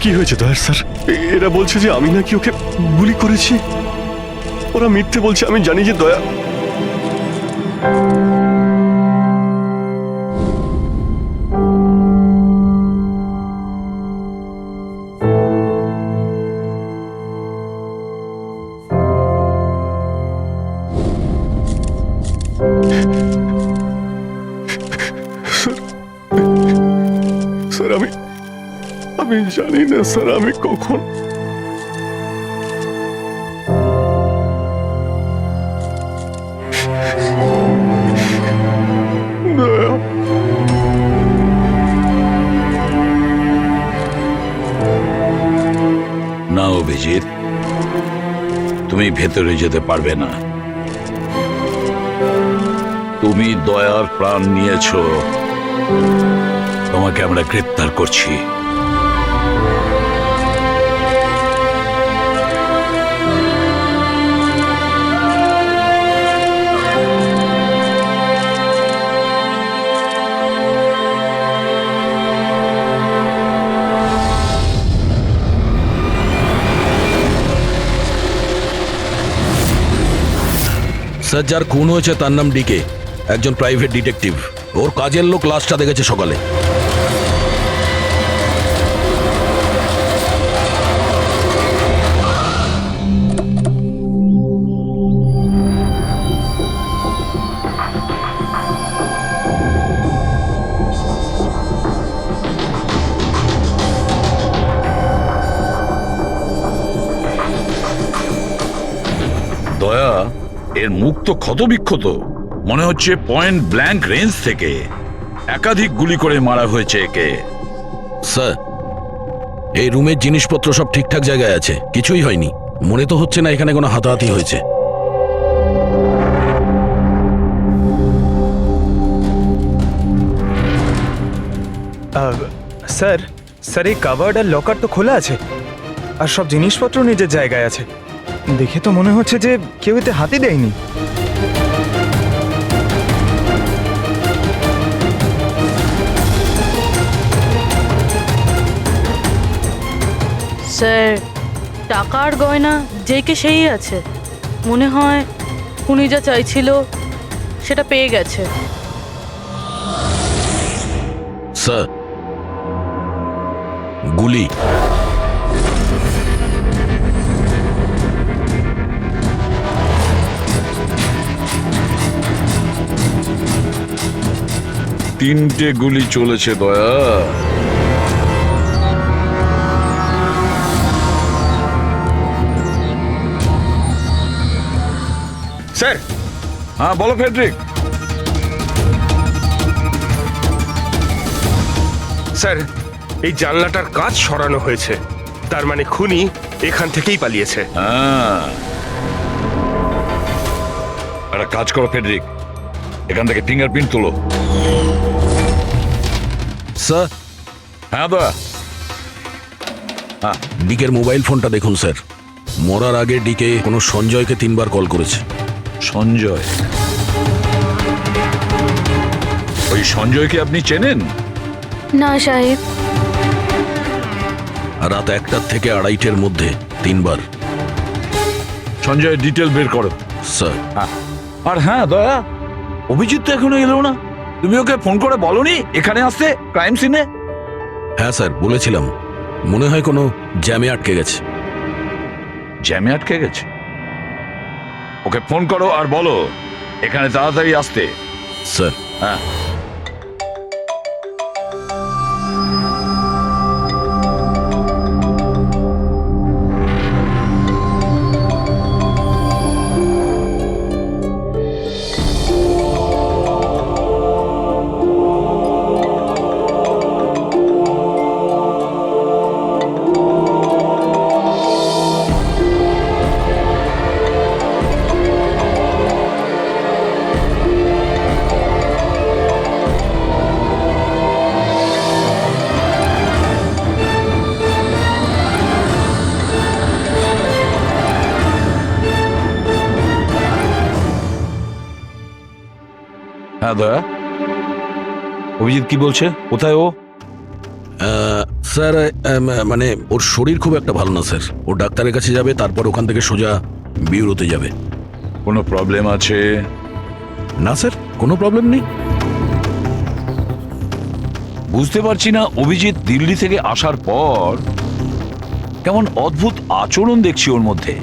কি হয়েছে দয়ার স্যার? এরা বলছে যে আমি নাকি ওকে গুলি করেছি। ওরা মিথ্যে বলছে, আমি জানি যে দয়া। স্যার আমি জানি না স্যার আমি কখন। না অভিজিৎ, তুমি ভেতরে যেতে পারবে না। তুমি দয়ার প্রাণ নিয়েছো, তোমাকে আমরা গ্রেপ্তার করছি। স্যার, যার খুন হয়েছে তার নাম ডিকে, একজন প্রাইভেট ডিটেকটিভ। ওর কাজের লোক লাশটা দেখেছে সকালে। দয়া, এর মুখ তো ক্ষতবিক্ষত, মনে হচ্ছে পয়েন্ট ব্ল্যাঙ্ক রেঞ্জ থেকে একাধিক গুলি করে মারা হয়েছে একে। স্যার, এই রুমের জিনিসপত্র সব ঠিকঠাক জায়গায় আছে, কিছুই হয়নি। মনে তো হচ্ছে না এখানে কোনো হাতাহাতি হয়েছে। স্যার এই কাভার্ড আর লকার তো খোলা আছে, আর সব জিনিসপত্র নিজের জায়গায় আছে। দেখে তো মনে হচ্ছে যে কেউ এতে হাতই দেয়নি। স্যার, টাকার গয়না যে কে সেই আছে। মনে হয় উনি যা চাইছিল সেটা পেয়ে গেছে। স্যার, গুলি। 3টে গুলি চলেছে দয়া। স্যার, হ্যাঁ বলো ফেডরিক। স্যার, এই জানলাটার কাঁচ সরানো হয়েছে, তার মানে খুনি এখান থেকেই পালিয়েছে। হ্যাঁ, একটা কাজ করো ফেডরিক, এখান থেকে ফিঙ্গারপ্রিন্ট তোলো। স্যার, হ্যাঁ দয়া। ডিকের মোবাইল ফোনটা দেখুন স্যার। মরার আগে ডিকে কোনো সঞ্জয়কে 3বার কল করেছে। সঞ্জয়? ওই সঞ্জয়কে আপনি চেনেন? না সাহেব। রাত 1টা থেকে 2:30-এর মধ্যে 3বার। সঞ্জয়ের ডিটেল বের করো। স্যার, আর হ্যাঁ দয়া, অভিজিৎ তো এখনো এলো না। তুমি ওকে ফোন করে বলনি এখানে আসতে ক্রাইম সিনে? হ্যাঁ স্যার বলেছিলাম, মনে হয় কোনো জ্যামে আটকে গেছে। জ্যামে আটকে গেছে? ওকে ফোন করো আর বলো এখানে তাড়াতাড়ি আসতে। স্যার, হ্যাঁ। হ্যাঁ দয়া, অভিজিৎ কি বলছে? কোথায় ও? স্যার মানে ওর শরীর খুব একটা ভালো না স্যার। ও ডাক্তারের কাছে যাবে, তারপর ওখান থেকে সোজা বিউরোতে যাবে। কোনো প্রবলেম আছে? না স্যার, কোনো প্রবলেম নেই। বুঝতে পারছি না, অভিজিৎ দিল্লি থেকে আসার পর কেমন অদ্ভুত আচরণ দেখছি ওর মধ্যে।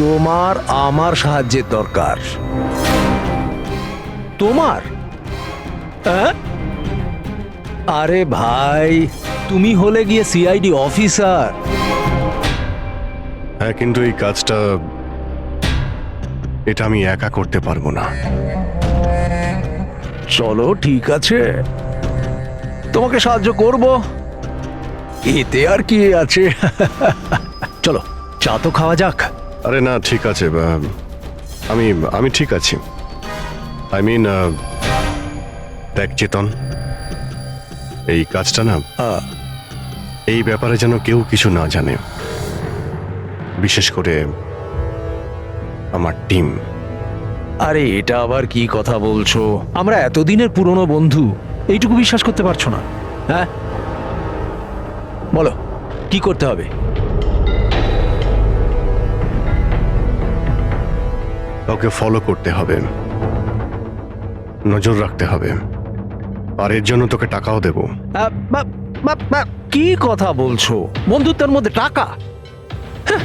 তোমার আমার সাহায্যের দরকার। তোমার? আরে ভাই, তুমি হলে গিয়ে সিআইডি অফিসার। হ্যাঁ, কিন্তু এই কাজটা এটা আমি একা করতে পারবো না। চলো ঠিক আছে, তোমাকে সাহায্য করব, এতে আর কি আছে। চলো চা তো খাওয়া যাক। আরে না, ঠিক আছে, আমি আমি ঠিক আছি। আই মিন, দেখ চেতন, এই কাজটা না, এই ব্যাপারে যেন কেউ কিছু না জানে, বিশেষ করে আমার টিম। আরে এটা আবার কি কথা বলছো? আমরা এতদিনের পুরনো বন্ধু, এইটুকু বিশ্বাস করতে পারছো না? হ্যাঁ বলো কি করতে হবে? কাউকে ফলো করতে হবে, নজর রাখতে হবে, আর এর জন্য তোকে টাকাও দেবো। কি কথা বলছো? বন্ধুত্বের মধ্যে টাকা? হ্যাঁ।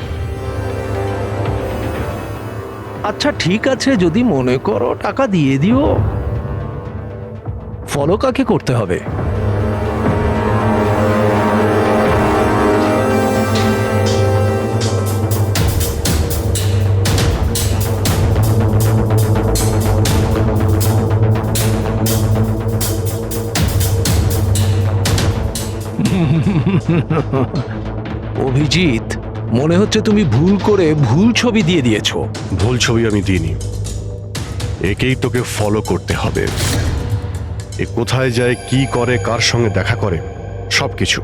আচ্ছা ঠিক আছে, যদি মনে করো টাকা দিয়ে দিও। ফলো কাকে করতে হবে? অভিজিৎ, মনে হচ্ছে তুমি ভুল করে ভুল ছবি দিয়ে দিয়েছো। ভুল ছবি আমি দিইনি, একেই তোকে ফলো করতে হবে। এ কোথায় যায়, কি করে, কার সঙ্গে দেখা করে, সবকিছু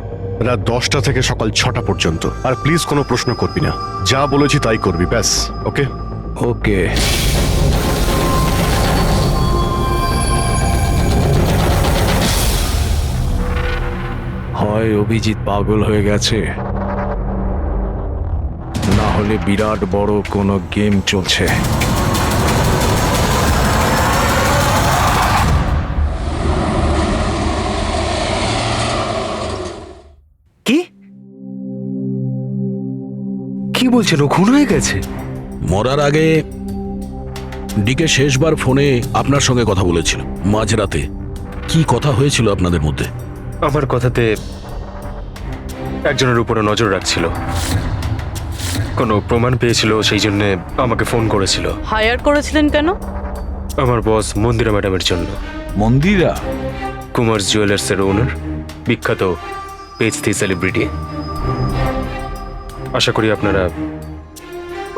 রাত 10টা থেকে সকাল 6টা পর্যন্ত। আর প্লিজ কোনো প্রশ্ন করবি না, যা বলেছি তাই করবি, ব্যাস। ওকে? ওকে। হয় অভিজিৎ পাগল হয়ে গেছে, না হলে বিরাট বড় কোনো গেম চলছে। কি কি বলছেন? ও খুন হয়ে গেছে? মরার আগে ডিকে শেষবার ফোনে আপনার সঙ্গে কথা বলেছিল মাঝরাতে। কি কথা হয়েছিল আপনাদের মধ্যে? আমার কথাতে একজনের উপরে নজর রাখছিল, কোনো প্রমাণ পেয়েছিল, সেই জন্য আমাকে ফোন করেছিল। হায়ার করেছিলেন কেন? আমার বস মন্দিরা ম্যাডামের জন্য। মন্দিরা? কুমার জুয়েলার্সের ওনার, বিখ্যাত পেজ 3 সেলিব্রিটি। আশা করি আপনারা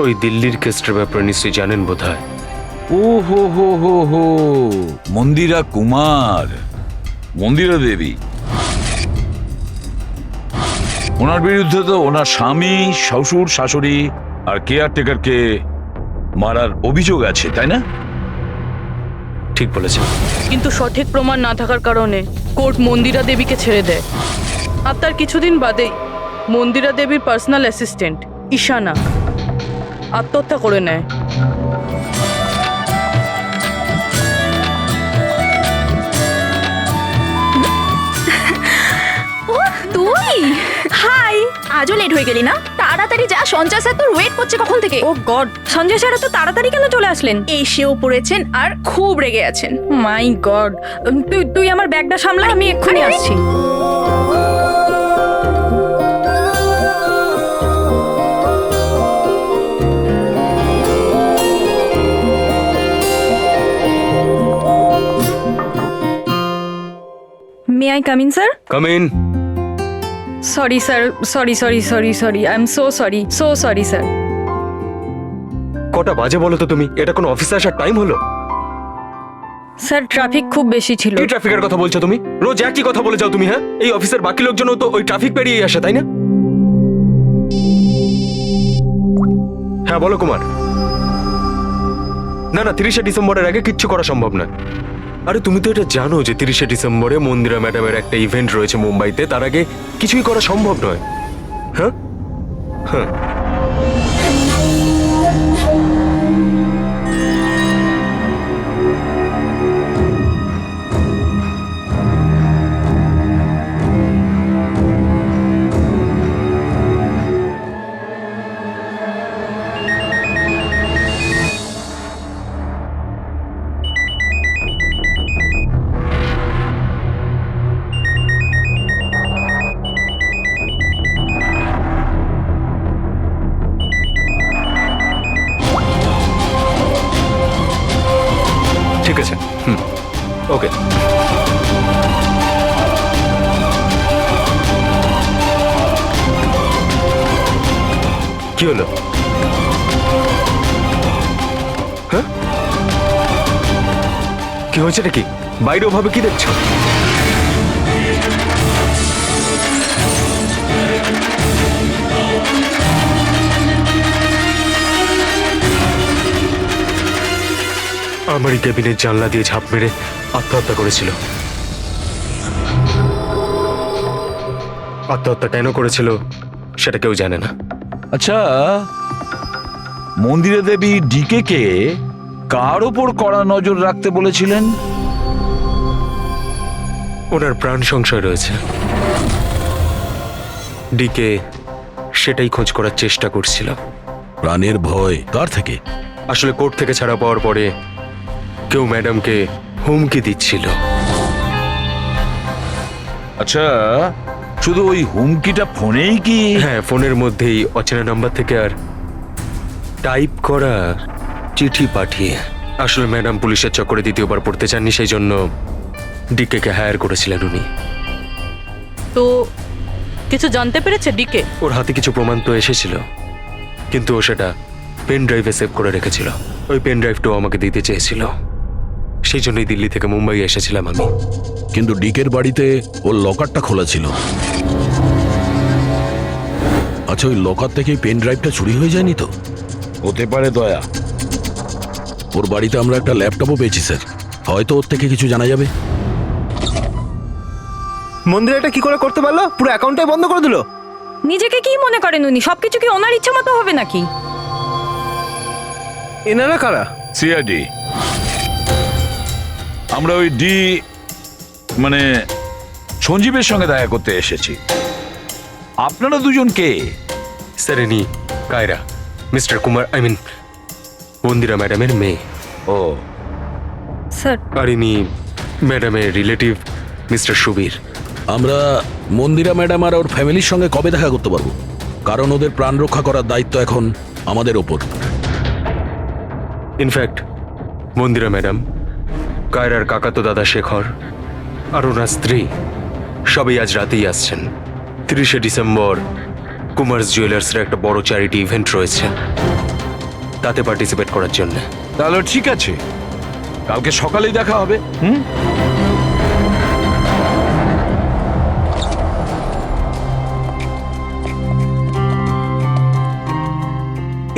ওই দিল্লির কেসটার ব্যাপারে নিশ্চয়ই জানেন বোধহয়। ও হো হো হো হো, মন্দিরা কুমার, মন্দিরা দেবী। ওনার বিরুদ্ধে তো ওনার স্বামী, শ্বশুর, শাশুড়ি আর কেয়ারটেকারকে মারার অভিযোগ আছে, তাই না? ঠিক বলেছেন। কিন্তু সঠিক প্রমাণ না থাকার কারণে কোর্ট মন্দিরা দেবীকে ছেড়ে দেয়। আর তার কিছুদিন বাদেই মন্দিরা দেবীর পার্সোনাল অ্যাসিস্ট্যান্ট ঈশানা আত্মহত্যা করে নেয়। তুই হাই, আজও লেট হয়ে গেলি না? তাড়াতাড়ি যা, সঞ্জয় স্যার তোর ওয়েট করছে কখন থেকে। ও গড, সঞ্জয় স্যার তো তাড়াতাড়ি কেন চলে আসলেন? এসেও পড়েছেন আর খুব রেগে আছেন। মাই গড, তুই আমার ব্যাগটা সামলা, আমি এক্ষুনি আসছি। May I come in sir? Come in. Sorry sir, sorry I am so sorry sir. কটা বাজে বলো তো তুমি? এটা কোনো অফিসে আসার টাইম হলো? স্যার ট্রাফিক খুব বেশি ছিল। কি ট্রাফিকের কথা বলছো তুমি? রোজ একই কথা বলে যাও তুমি। হ্যাঁ, এই অফিসের বাকি লোকজনও তো ওই ট্রাফিক পেরিয়ে আসে, তাই না? হ্যাঁ বলো কুমার। না 30শে ডিসেম্বরের আগে কিচ্ছু করা সম্ভব না। আরে তুমি তো এটা জানো যে 30শে ডিসেম্বরে মন্দিরা ম্যাডামের একটা ইভেন্ট রয়েছে মুম্বাইতে, তার আগে কিছুই করা সম্ভব নয়। হ্যাঁ হ্যাঁ, ঠিক আছে। ওকে। কি হলো? হ্যাঁ, কি হয়েছে নাকি? বাইরে ওভাবে কি দেখছো? আমারই কেবিনের জানলা দিয়ে ঝাঁপ মেরে আত্মহত্যা করেছিল। আত্মহত্যা কেন করেছিল সেটা কেউ জানে না। আচ্ছা, মন্দিরা দেবী ডিকে কে কার ওপর কড়া নজর রাখতে বলেছিলেন? ওনার প্রাণ সংশয় রয়েছে। ডিকে সেটাই খোঁজ করার চেষ্টা করছিল। প্রাণের ভয় কার থেকে? আসলে কোর্ট থেকে ছাড়া পাওয়ার পরে কেউ ম্যাডামকে হুমকি দিচ্ছিল। আচ্ছা, শুধু ওই হুমকিটা ফোনেই কি? হ্যাঁ, ফোনের মধ্যেই অচেনা নাম্বার থেকে আর টাইপ করা চিঠি পাঠিয়ে। আসলে ম্যাডাম পুলিশের চক্করে দ্বিতীয়বার পড়তে চাননি, সেই জন্য ডিকে হায়ার করেছিলেন উনি। তো কিছু জানতে পেরেছে ডিকে? ওর হাতে কিছু প্রমাণ তো এসেছিল, কিন্তু ও সেটা পেন ড্রাইভে সেভ করে রেখেছিল। ওই পেন ড্রাইভটাও আমাকে দিতে চেয়েছিল, সেই জন্যই দিল্লি থেকে মুম্বাই এসেছিলাম আমি। কিন্তু ডিকের বাড়িতে ওর লকারটা খোলা ছিল। আচ্ছা, ওই লকার থেকে পেন ড্রাইভটা চুরি হয়ে যায়নি তো? হতে পারে দয়া। ওর বাড়িতে আমরা একটা ল্যাপটপও পেয়েছি স্যার, হয়তো ওর থেকে কিছু জানা যাবে। মন্দির এটা কি করে করতে পারলো? পুরো অ্যাকাউন্টটাই বন্ধ করে দিল। নিজেকে কি মনে করেন উনি? সবকিছু কি ওনার ইচ্ছা মতো হবে নাকি? এনারা কারা? সিআইডি। আমরা ওই মানে সঞ্জীবের সঙ্গে দেখা করতে এসেছি। আপনারা দুজন কে? স্যার ইনি কায়রা, মিস্টার কুমার, মন্দিরা ম্যাডামের মেয়ে। ও, স্যার, আর ইনি ম্যাডামের রিলেটিভ মিস্টার সুবীর। আমরা মন্দিরা ম্যাডাম আর ওর ফ্যামিলির সঙ্গে কবে দেখা করতে পারবো? কারণ ওদের প্রাণ রক্ষা করার দায়িত্ব এখন আমাদের ওপর। ইনফ্যাক্ট মন্দিরা ম্যাডাম, কায়রার কাকাতো দাদা শেখর আর ওনার স্ত্রী সবাই আজ রাতেই আসছেন। 30শে ডিসেম্বর কুমার্স জুয়েলার্সের একটা বড় চ্যারিটি ইভেন্ট রয়েছে, তাতে পার্টিসিপেট করার জন্য। তাহলে ঠিক আছে, কালকে সকালেই দেখা হবে।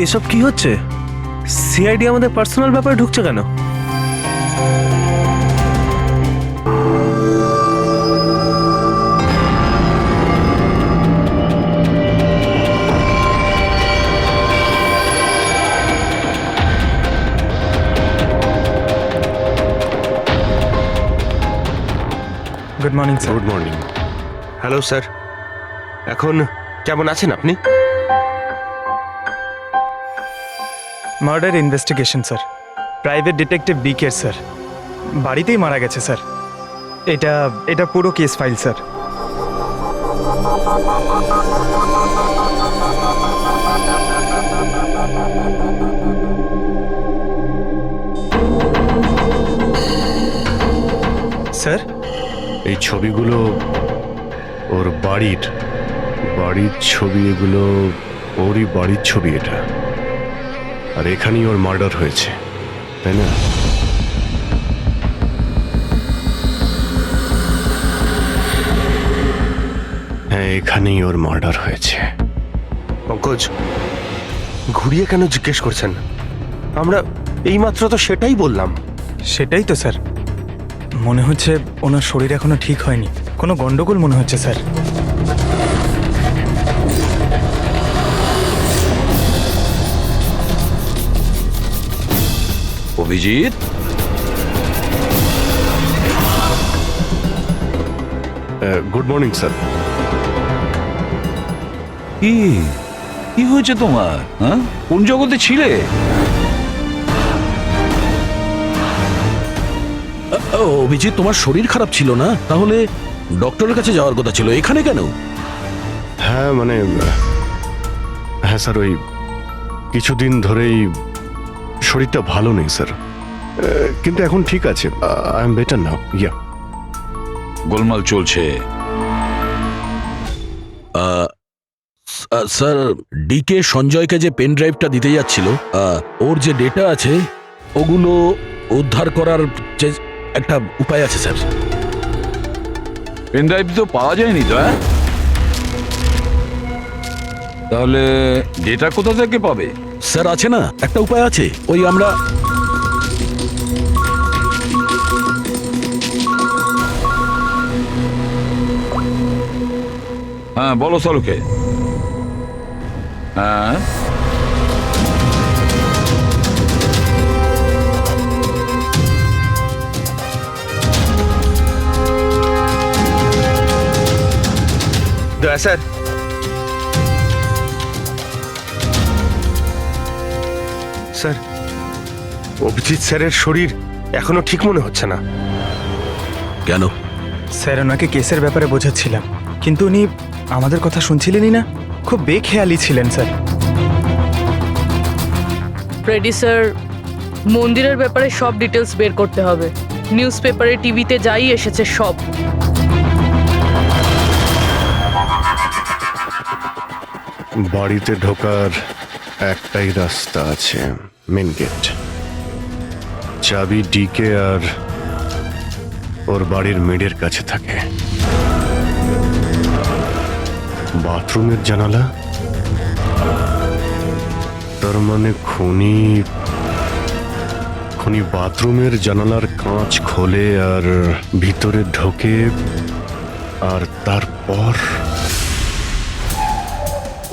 এসব কি হচ্ছে? সিআইডি আমাদের পার্সোনাল ব্যাপারে ঢুকছে কেন? Good morning sir. Good morning. Hello sir, এখন কেমন আছেন আপনি? Murder investigation sir, private detective BK sir, বাড়িতেই মারা গেছে স্যার। এটা পুরো কেস ফাইল স্যার। স্যার, এই ছবিগুলো ওর বাড়ির ছবি, এগুলো ওরই বাড়ির ছবি এটা। আর এখানেই ওর মার্ডার হয়েছে, তাই না? হ্যাঁ, এখানেই ওর মার্ডার হয়েছে। পঙ্কজ, ঘুরিয়ে কেন জিজ্ঞেস করছেন? আমরা এইমাত্র তো সেটাই বললাম। সেটাই তো স্যার, মনে হচ্ছে ওনার শরীর এখনো ঠিক হয়নি, কোনো গন্ডগোল মনে হচ্ছে sir. Abhijit, good morning sir. কি হয়েছে তোমার? হ্যাঁ, কোন জগতে ছিলে? অভিজিৎ, তোমার শরীর খারাপ ছিল না? তাহলে ডক্টরের কাছে যাওয়ার কথা ছিল, এখানে কেন? হ্যাঁ হ্যাঁ স্যার, ওই কিছুদিন ধরেই শরীরটা ভালো নেই স্যার, কিন্তু এখন ঠিক আছে। I am better now. Yeah, গোলমাল চলছে। স্যার, ডিকে সঞ্জয়কে যে পেন ড্রাইভটা দিতে যাচ্ছিল, ওর যে ডেটা আছে ওগুলো উদ্ধার করার যে একটা উপায় আছে স্যার। পেন ড্রাইভ তো পাওয়া যায়নি তো। তাহলে ডেটা কোথা থেকে পাবে? স্যার, আছে না একটা উপায় আছে, ওই আমরা হ্যাঁ, বলো সালুকে। হ্যাঁ, দয়া স্যার, স্যার অভিজিৎ স্যারের শরীর এখনো ঠিক মনে হচ্ছে না। কেন? স্যার, ওনাকে কেসের ব্যাপারে বোঝাচ্ছিলাম, কিন্তু উনি আমাদের কথা শুনছিলেনই না, খুব বেখেয়ালি ছিলেন স্যার। ফ্রেডি স্যার, মন্দিরের ব্যাপারে সব ডিটেলস বের করতে হবে। নিউজ পেপারে, টিভিতে যাই এসেছে সব। বাড়িতে ঢোকার একটাই রাস্তা আছে, মেন গেট। চাবি ডিকে আর ওর বাড়ির মেডের কাছে থাকে। বাথরুমের জানালা তার মানে খুনি খুনি বাথরুমের জানালার কাঁচ খোলে আর ভিতরে ঢোকে, আর তারপর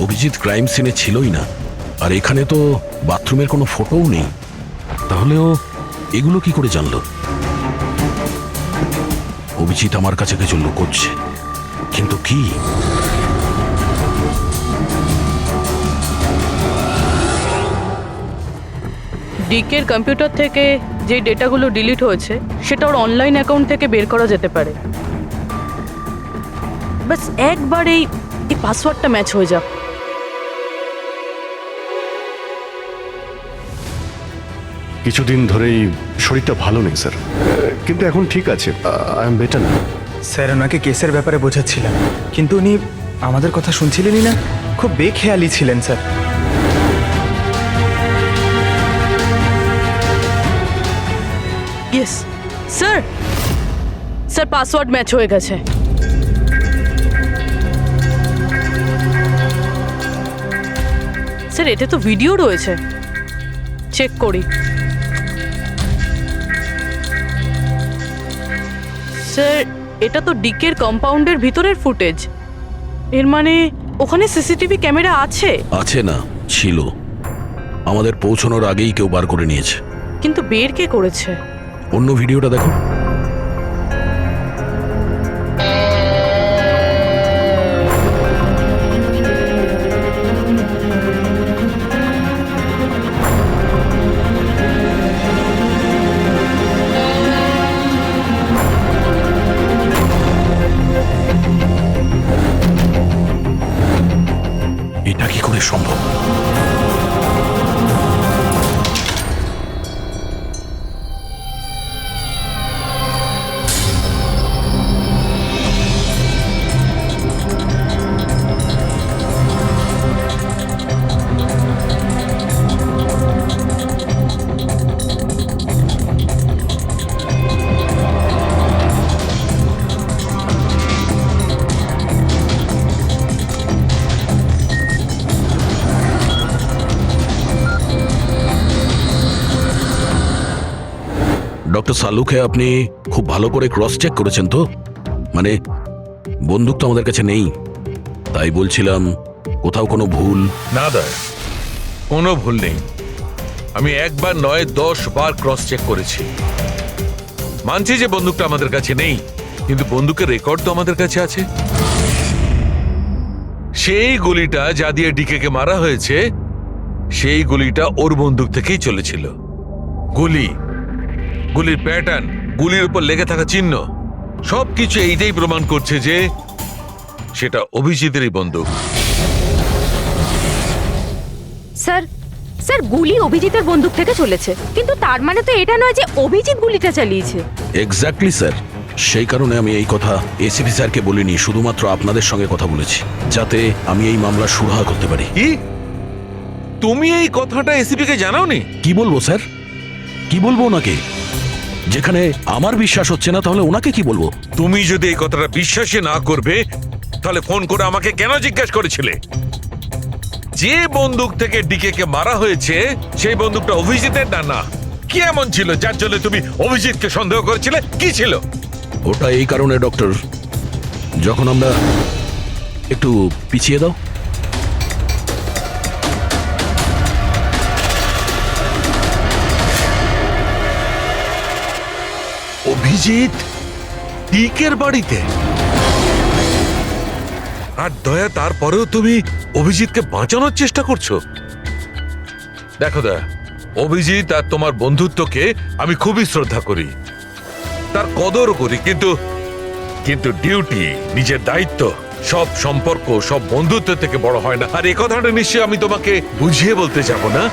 অভিজিৎ ক্রাইম সিনে ছিলই না, আর এখানে তো বাথরুমের কোনো ফটোও নেই। তাহলে ও এগুলো কি করে জানলো? অভিজিৎ আমার কাছে কিছু লুকোচ্ছে, কিন্তু কি? ডিকের কম্পিউটার থেকে যে ডেটাগুলো ডিলিট হয়েছে সেটা ওর অনলাইন অ্যাকাউন্ট থেকে বের করা যেতে পারে। বাস একবার এই পাসওয়ার্ডটা ম্যাচ হয়ে যাক। কিছুদিন ধরেই শরীরটা ভালো নেই স্যার, কিন্তু এখন ঠিক আছে। আই এম বেটার না। স্যার ওনাকে কেসের ব্যাপারে বোঝাচ্ছিলাম, কিন্তু উনি আমাদের কথা শুনছিলেনই না। খুব বেখেয়ালি ছিলেন sir. Yes sir, sir password match হয়ে গেছে। স্যার এতে তো ভিডিও রয়েছে, চেক করি। স্যার এটা তো ডিকের কম্পাউন্ডের ভিতরের ফুটেজ। এর মানে ওখানে সিসিটিভি ক্যামেরা আছে? আছে না, ছিল। আমাদের পৌঁছানোর আগেই কেউ বার করে নিয়েছে। কিন্তু বের কে করেছে? অন্য ভিডিওটা দেখো। এটা কি করে সম্ভব? ডক্টর সালুকে আপনি খুব ভালো করে ক্রস চেক করেছেন তো? মানে বন্দুক তো আমাদের কাছে নেই, তাই বলছিলাম কোথাও কোনো ভুল? না দয়া, কোনো ভুল নেই। আমি একবার নয় 10 বার ক্রস চেক করেছি। মানছি যে বন্দুকটা আমাদের কাছে নেই, কিন্তু বন্দুকের রেকর্ড তো আমাদের কাছে আছে। সেই গুলিটা যা দিয়ে ডিকেকে মারা হয়েছে, সেই গুলিটা ওর বন্দুক থেকেই চলেছিল। গুলির প্যাটার্ন, গুলির উপর লেগে থাকা চিহ্ন, সবকিছু এইটাই প্রমাণ করছে যে সেটা অভিজিতেরই বন্দুক। স্যার স্যার গুলি অভিজিতের বন্দুক থেকে চলেছে, কিন্তু তার মানে তো এটা নয় যে অভিজিৎ গুলিটা চালিয়েছে। এক্স্যাক্টলি স্যার, সেই কারণে আমি এই কথা এসিপি স্যারকে বলিনি, শুধুমাত্র আপনাদের সঙ্গে কথা বলেছি, যাতে আমি এই মামলা সুরাহা করতে পারি। কি তুমি এই কথাটা এসিপি কে জানাওনি? কি বলবো স্যার, কি বলবো ওনাকে? যেখানে আমার বিশ্বাস হচ্ছে না, তাহলে ওনাকে কি বলবো? তুমি যদি এই কথাটা বিশ্বাসই না করবে, তাহলে ফোন করে আমাকে কেন জিজ্ঞাসা করেছিলে? যে বন্দুক থেকে ডিকে কে মারা হয়েছে সেই বন্দুকটা অভিজিতের না? কি এমন ছিল যার জন্য তুমি অভিজিৎকে সন্দেহ করেছিলে? কি ছিল ওটা? এই কারণে ডক্টর, যখন আমরা একটু পিছিয়ে দাও। অভিজিৎ ডিকের বাড়িতে, আর দয়া তারপরেও তুমি অভিজিৎকে বাঁচানোর চেষ্টা করছো। দেখো দয়া, অভিজিৎ আর তোমার বন্ধুত্বকে আমি খুবই শ্রদ্ধা করি, তার কদরও করি, কিন্তু ডিউটি, নিজের দায়িত্ব, সব সম্পর্ক সব বন্ধুত্ব থেকে বড় হয় না। আর এই কথাটা নিশ্চয়ই আমি তোমাকে বুঝিয়ে বলতে যাব না।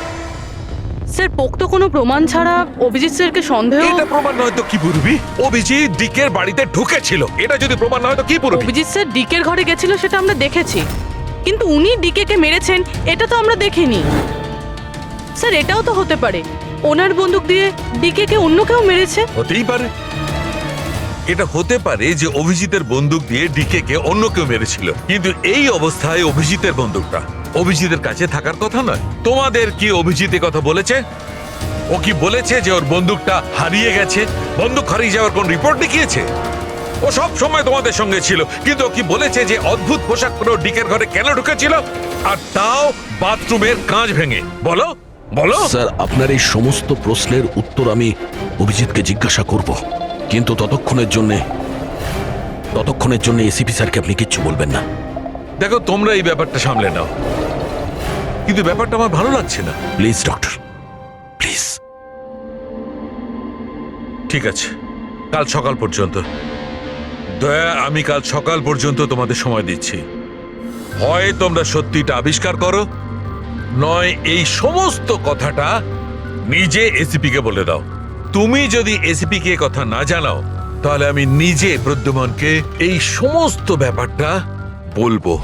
স্যার পোক্ত কোনো প্রমাণ ছাড়া অভিজিৎ স্যারকে সন্দেহ? এটা প্রমাণ নয় তো কি পুরবি? অভিজিৎ ডিকের বাড়িতে ঢুকেছিল, এটা যদি প্রমাণ নয় তো কি পুরবি? অভিজিৎ স্যার ডিকের ঘরে গেছিল সেটা আমরা দেখেছি, কিন্তু উনি ডিকেকে মেরেছেন এটা তো আমরা দেখিনি। স্যার এটাও তো হতে পারে ওনার বন্দুক দিয়ে ডিকেকে অন্য কেউ মেরেছে। হতেই পারে, এটা হতে পারে যে অভিজিতের বন্দুক দিয়ে ডিকে কে অন্য কেউ মেরেছিল, কিন্তু এই অবস্থায় অভিজিতের বন্দুকটা অভিজিতের কাছে থাকার কথা নয়। তোমাদের কি অভিজিৎ এ কথা বলেছে? ও কি বলেছে যে ওর বন্দুকটা হারিয়ে গেছে? বন্দুক হারিয়ে যাওয়ার কোন রিপোর্ট দেখিয়েছে? ও সব সময় তোমাদের সঙ্গে ছিল, কিন্তু ও কি বলেছে যে অদ্ভুত পোশাক পরে ডিকের ঘরে কেন ঢুকেছিল, আর তাও বাথরুমের কাঁচ ভেঙে? বলো বলো। স্যার, আপনার এই সমস্ত প্রশ্নের উত্তর আমি অভিজিৎকে জিজ্ঞাসা করব, কিন্তু ততক্ষণের জন্য এসিপি স্যারকে আপনি কিচ্ছু বলবেন না। দেখো, তোমরা এই ব্যাপারটা সামলে নাও, কিন্তু ব্যাপারটা আমার ভালো লাগছে না। Please doctor, please. ঠিক আছে, কাল সকাল পর্যন্ত। দয়া, আমি কাল সকাল পর্যন্ত তোমাদের সময় দিচ্ছি। হয় তোমরা সত্যিটা আবিষ্কার করো, নয় এই সমস্ত কথাটা নিজে এসিপি কে বলে দাও। তুমি যদি এসিপি কে কথা না জানাও, তাহলে আমি নিজে প্রদ্যুমনকে এই সমস্ত ব্যাপারটা বলবো।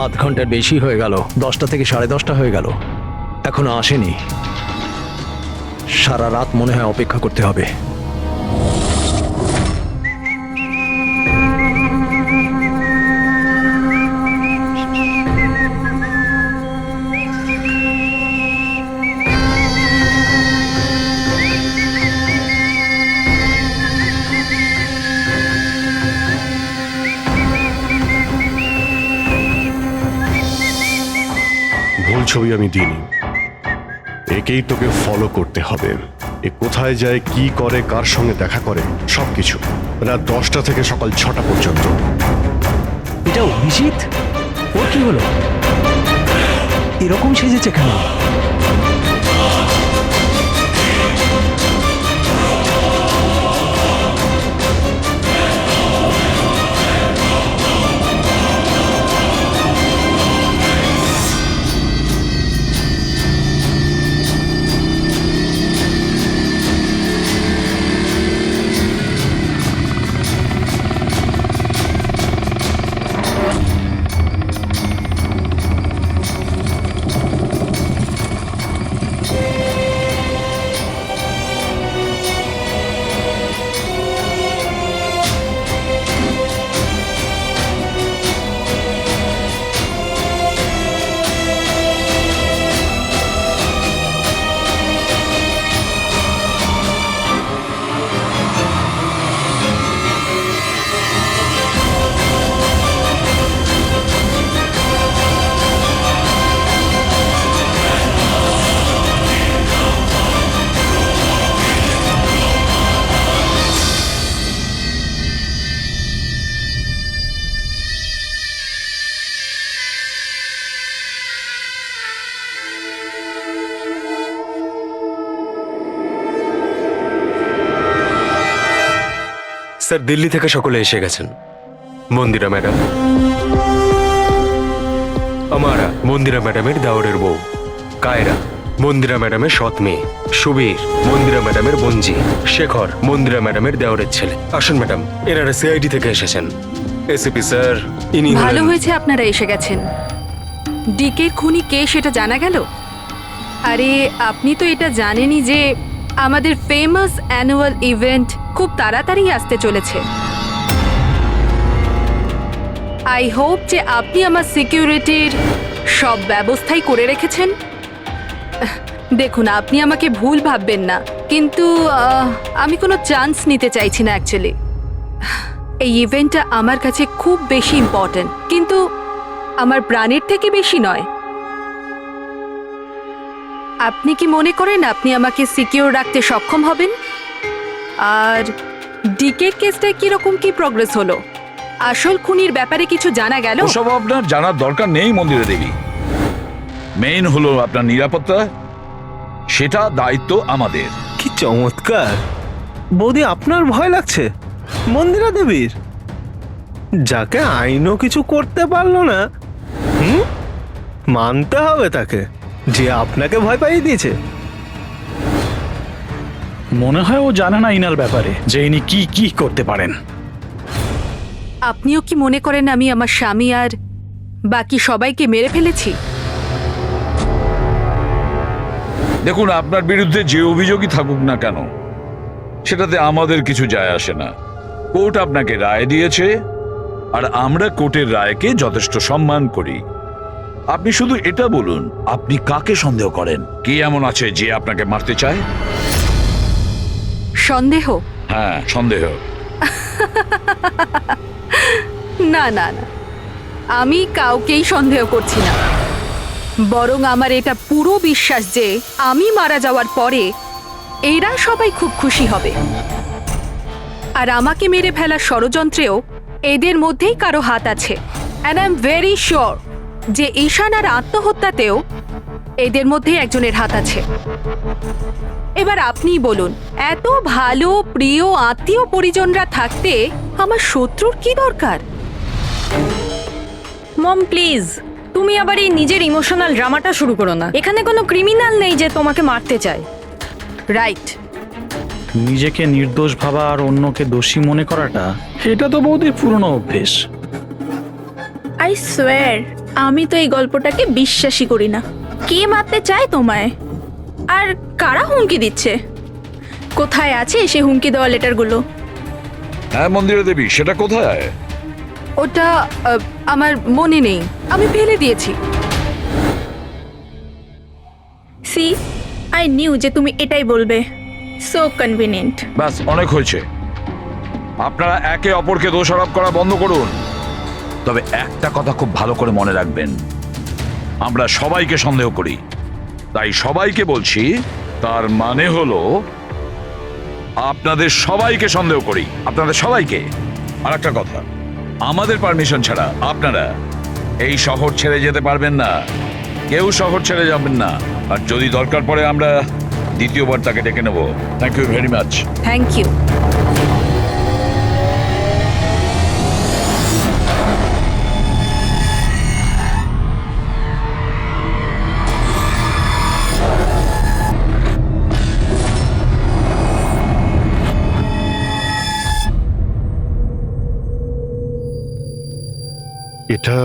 আধ ঘন্টার বেশি হয়ে গেল, 10টা থেকে 10:30 হয়ে গেল, এখনো আসেনি। সারা রাত মনে হয় অপেক্ষা করতে হবে। ভুল ছবি আমি দিইনি, একেই তোকে ফলো করতে হবে। এ কোথায় যায়, কি করে, কার সঙ্গে দেখা করে, সবকিছু। রাত 10টা থেকে সকাল 6টা পর্যন্ত। এটা অভিজিৎ? ওর কি হলো? এরকম সেজেছে কেন? স্যার, দিল্লি থেকে সকলে এসে গেছেন। মন্দিরা ম্যাডাম, আমারা মন্দিরা ম্যাডামের দাওরের বউ। কায়রা, মন্দিরা ম্যাডামের সৎ মেয়ে। সুবীর, মন্দিরা ম্যাডামের বোনজি। শেখর, মন্দিরা ম্যাডামের দেওরের ছেলে। আসুন ম্যাডাম, এনারা সিআইডি থেকে এসেছেন। এসিপি স্যার, ইনি ভালো হলেন- হয়েছে আপনারা এসে গেছেন। ডিকের খুনি কে সেটা জানা গেল? আরে আপনি তো এটা জানেনই যে আমাদের ফেমাস অ্যানুয়াল ইভেন্ট খুব তাড়াতাড়ি আসতে চলেছে। আই হোপ যে আপনি আমার সিকিউরিটির সব ব্যবস্থাই করে রেখেছেন। দেখুন, আপনি আমাকে ভুল ভাববেন না, কিন্তু আমি কোনো চান্স নিতে চাইছি না অ্যাকচুয়ালি। এই ইভেন্টটা আমার কাছে খুব বেশি ইম্পর্ট্যান্ট, কিন্তু আমার প্রাণের থেকে বেশি নয়। আপনি কি মনে করেন আপনি আমাকে সিকিউর রাখতে সক্ষম হবেন? আর ডিকের কেসটায় কিরকম কি প্রোগ্রেস হলো? আসল খুনির ব্যাপারে কিছু জানা গেল? ওসব আপনার জানার দরকার নেই মন্দিরা দেবী। মেইন হলো আপনার নিরাপত্তা, সেটা দায়িত্ব আমাদের। কি চমৎকার! বৌদি, আপনার ভয় লাগছে মন্দিরা দেবীর, যাকে আইনও কিছু করতে পারলো না? মানতে হবে তাকে যে আপনাকে ভয় পাইয়ে দিয়েছে। মনে হয় ও জানে না ইনার ব্যাপারে যে ইনি কি কি করতে পারেন। আপনিও কি মনে করেন আমি আমার স্বামী আর বাকি সবাইকে মেরে ফেলেছি? দেখুন, আপনার বিরুদ্ধে যে অভিযোগই থাকুক না কেন, সেটাতে আমাদের কিছু যায় আসে না। কোর্ট আপনাকে রায় দিয়েছে, আর আমরা কোর্টের রায়কে যথেষ্ট সম্মান করি। আপনি শুধু এটা বলুন, আপনি কাকে সন্দেহ করেন? কে এমন আছে যে আপনাকে মারতে চায়? সন্দেহ? হ্যাঁ, সন্দেহ। না না না, আমি কাউকেই সন্দেহ করছি না। বরং আমার এটা পুরো বিশ্বাস যে আমি মারা যাওয়ার পরে এরা সবাই খুব খুশি হবে, আর আমাকে মেরে ফেলার ষড়যন্ত্রেও এদের মধ্যেই কারো হাত আছে। And I am very sure যে ঈশানার আত্মহত্যাতেও এদের মধ্যেই একজনের হাত আছে। এবার আপনিই বলুন, এত ভালো প্রিয় আত্মীয় পরিজনরা থাকতে আমার শত্রুর কি দরকার? মম প্লিজ, তুমি আবার এই নিজের ইমোশনাল ড্রামাটা শুরু করো না। এখানে কোনো ক্রিমিনাল নেই যে তোমাকে মারতে চায়। রাইট। নিজেকে নির্দোষ ভাবা আর অন্যকে দোষী মনে করাটা, এটা তো বৌদির পুরনো অভ্যেস। আই সোয়ার, আমি তো এই গল্পটাকে বিশ্বাসই করি না। কে মারতে চায় তোমায়? আর কারা হুমকি দিচ্ছে? কোথায় আছে সে হুমকি দেওয়া লেটারগুলো? হ্যাঁ মন্দিরা দেবী, সেটা কোথায়? ওটা আমার মনে নেই, আমি ফেলে দিয়েছি। সি, আই নিউ যে তুমি এটাই বলবে। So convenient. ব্যাস, অনেক হয়েছে। আপনারা একে অপরকে দোষারোপ করা বন্ধ করুন। তবে একটা কথা খুব ভালো করে মনে রাখবেন, আমরা সবাইকে সন্দেহ করি। তাই সবাইকে বলছি, তার মানে হলো আপনাদের সবাইকে সন্দেহ করি, আপনাদের সবাইকে। আর একটা কথা, আমাদের পারমিশন ছাড়া আপনারা এই শহর ছেড়ে যেতে পারবেন না। কেউ শহর ছেড়ে যাবেন না। আর যদি দরকার পড়ে আমরা দ্বিতীয়বার তাকে ডেকে নেব। Thank you very much. Thank you. এটা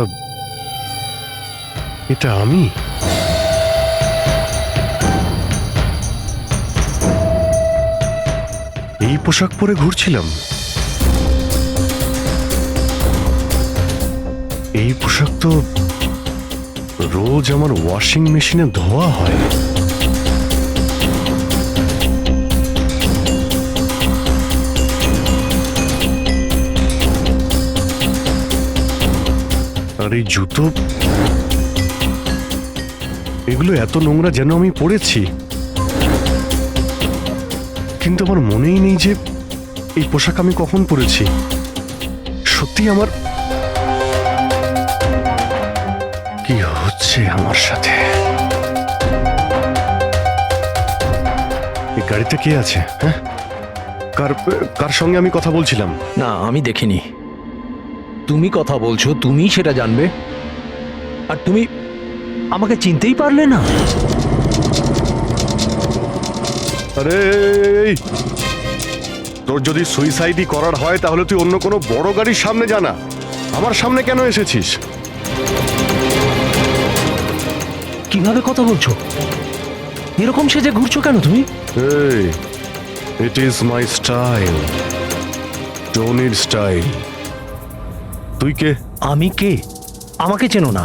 এটা আমি? এই পোশাক পরে ঘুরছিলাম? এই পোশাক তো রোজ আমার ওয়াশিং মেশিনে ধোয়া হয়। আর এই জুতো, এগুলো এত নোংরা যেন আমি পরেছি, কিন্তু আমার মনেই নেই যে এই পোশাক আমি কখন পরেছি। সত্যি আমার কি হচ্ছে আমার সাথে? এই গাড়িতে কে আছে? হ্যাঁ, কার কার সঙ্গে আমি কথা বলছিলাম? না, আমি দেখিনি। তুমি কথা বলছো, তুমি সেটা জানবে। আর তুমি আমাকে চিনতেই পারলে না? আরে তোর যদি সুইসাইডই করার হয় তাহলে তুই অন্য কোনো বড় গাড়ির সামনে জানা। আমার সামনে কেন এসেছিস? কিভাবে কথা বলছো? এরকম সেজে ঘুরছো কেন তুমি? এই, ইট ইজ মাই স্টাইল, টনির স্টাইল। তুই কে? আমি কে? আমাকে চেনো না?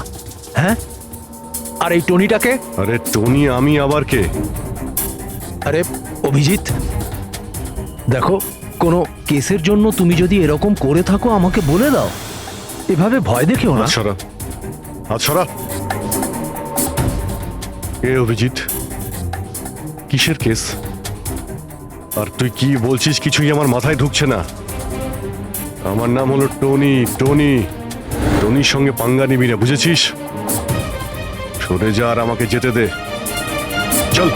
হ্যাঁ, আর এই টনিটাকে? আরে টনি আমি আবার কে? আরে অভিজিৎ, দেখো, কোনো কেসের জন্য তুমি যদি এরকম করে থাকো আমাকে বলে দাও। এভাবে ভয় দেখিও না। আচ্ছা আচ্ছা, এ অভিজিৎ, কিসের কেস? আর তুই কি বলছিস কিছুই আমার মাথায় ঢুকছে না। আমার নাম হলো টনি। টনির সঙ্গে পাঙ্গা নিবি না, বুঝেছিস? সরে যা আর আমাকে যেতে দে। চল।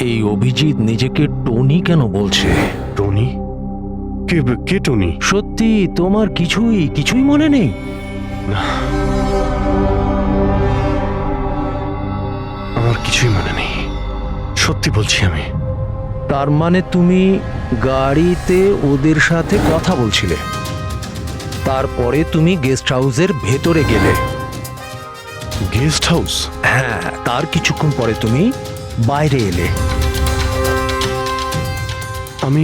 এই অভিজিৎ নিজেকে টনি কেন বলছে? টনি? কে কে টনি? সত্যি তোমার কিছুই মনে নেই? আমার কিছুই মনে নেই, সত্যি বলছি আমি। তার মানে তুমি গাড়িতে ওদের সাথে কথা বলছিলে, তারপরে তুমি গেস্ট হাউসের ভেতরে গেলে। Guest house? হ্যাঁ, তার কিছুক্ষণ পরে তুমি বাইরে এলে। আমি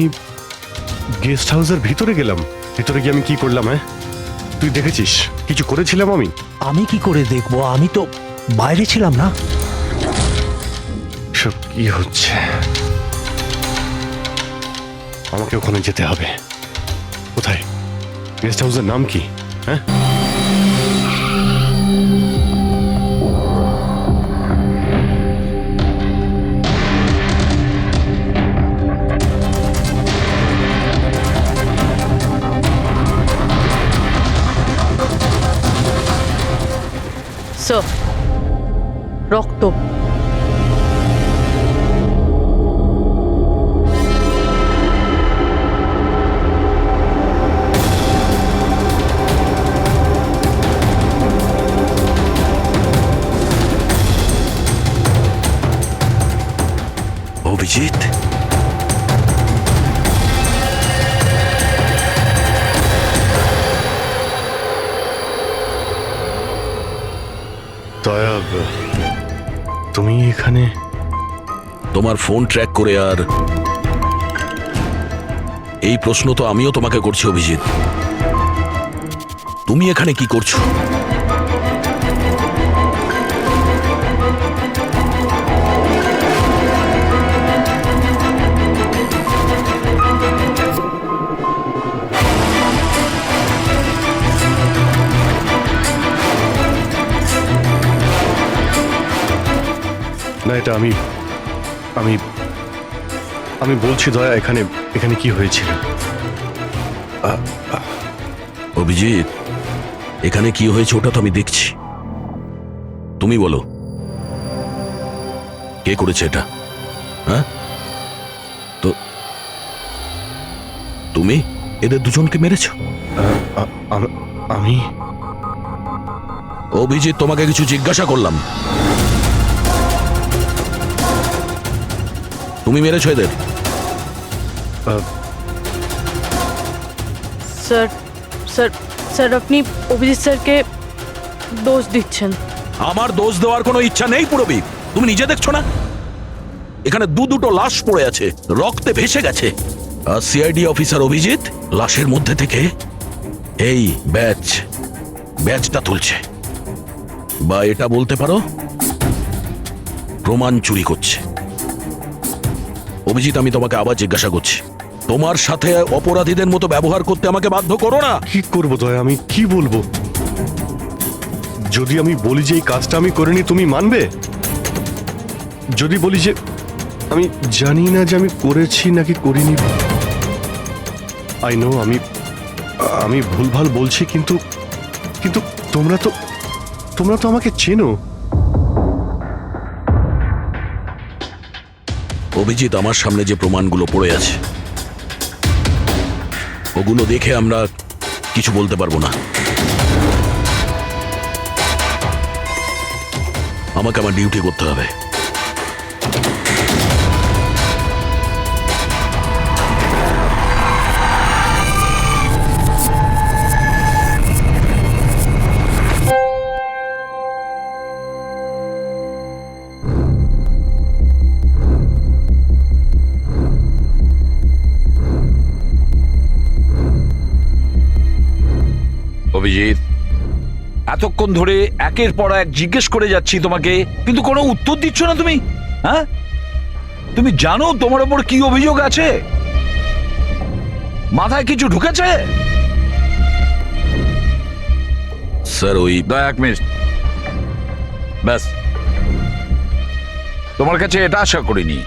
গেস্ট হাউসের ভিতরে গেলাম? ভিতরে গিয়ে আমি কি করলাম? হ্যাঁ, তুই দেখেছিস কিছু করেছিলাম আমি? আমি কি করে দেখবো, আমি তো বাইরে ছিলাম না। সব কি হচ্ছে? আমাকে ওখানে যেতে হবে। কোথায়? গেস্ট হাউসের নাম কি? হ্যাঁ, স্যার, রক্ত। অভিজিৎ, দয়া, তুমি এখানে? তোমার ফোন ট্র্যাক করে আর এই প্রশ্ন তো আমিও তোমাকে করছি অভিজিৎ, তুমি এখানে কি করছো? না, এটা আমি আমি আমি বলছি দয়া, এখানে এখানে কি হয়েছিল? অভিজিৎ, এখানে কি হয়েছে ওটা তো আমি দেখছি, তুমি বলো কে করেছে এটা? হ্যাঁ, তো তুমি এদের দুজনকে মেরেছ? আমি? অভিজিৎ, তোমাকে কিছু জিজ্ঞাসা করলাম, তুমি মেরেছ এদের? স্যার স্যার স্যার, আপনি অভিজিৎ স্যারকে দোষ দিচ্ছেন। আমার দোষ দেওয়ার কোনো ইচ্ছা নেই পুরবি, তুমি নিজে দেখছো না এখানে দুটো লাশ পড়ে আছে, রক্তে ভেসে গেছে, আর সিআইডি অফিসার অভিজিৎ লাশের মধ্যে থেকে এই ব্যাজটা তুলছে, বা এটা বলতে পারো প্রমাণ চুরি করছে। অভিজিৎ, আমি তোমাকে আবার জিজ্ঞাসা করছি, তোমার সাথে অপরাধীদের মতো ব্যবহার করতে আমাকে বাধ্য করো না। কি করবো দয়া, আমি কি বলবো? যদি আমি বলি যে এই কাজটা আমি করিনি, তুমি মানবে? যদি বলি যে আমি জানি না যে আমি করেছি নাকি করিনি, আই নো আমি ভুলভাল বলছি, কিন্তু কিন্তু তোমরা তো আমাকে চেনো। অভিজিৎ, আমার সামনে যে প্রমাণগুলো পড়ে আছে ওগুলো দেখে আমরা কিছু বলতে পারবো না। আমাকে আমার ডিউটি করতে হবে। অভিজিৎ, এতক্ষণ ধরে একের পর এক জিজ্ঞেস করে যাচ্ছি তোমাকে, কিন্তু কোনো উত্তর দিচ্ছ না তুমি। হ্যাঁ, তুমি জানো তোমার ওপর কি অভিযোগ আছে? মাথায় কিছু ঢুকেছে? স্যার, ওই এক মিনিট, ব্যাস, তোমার কাছে এটা আশা করিনি।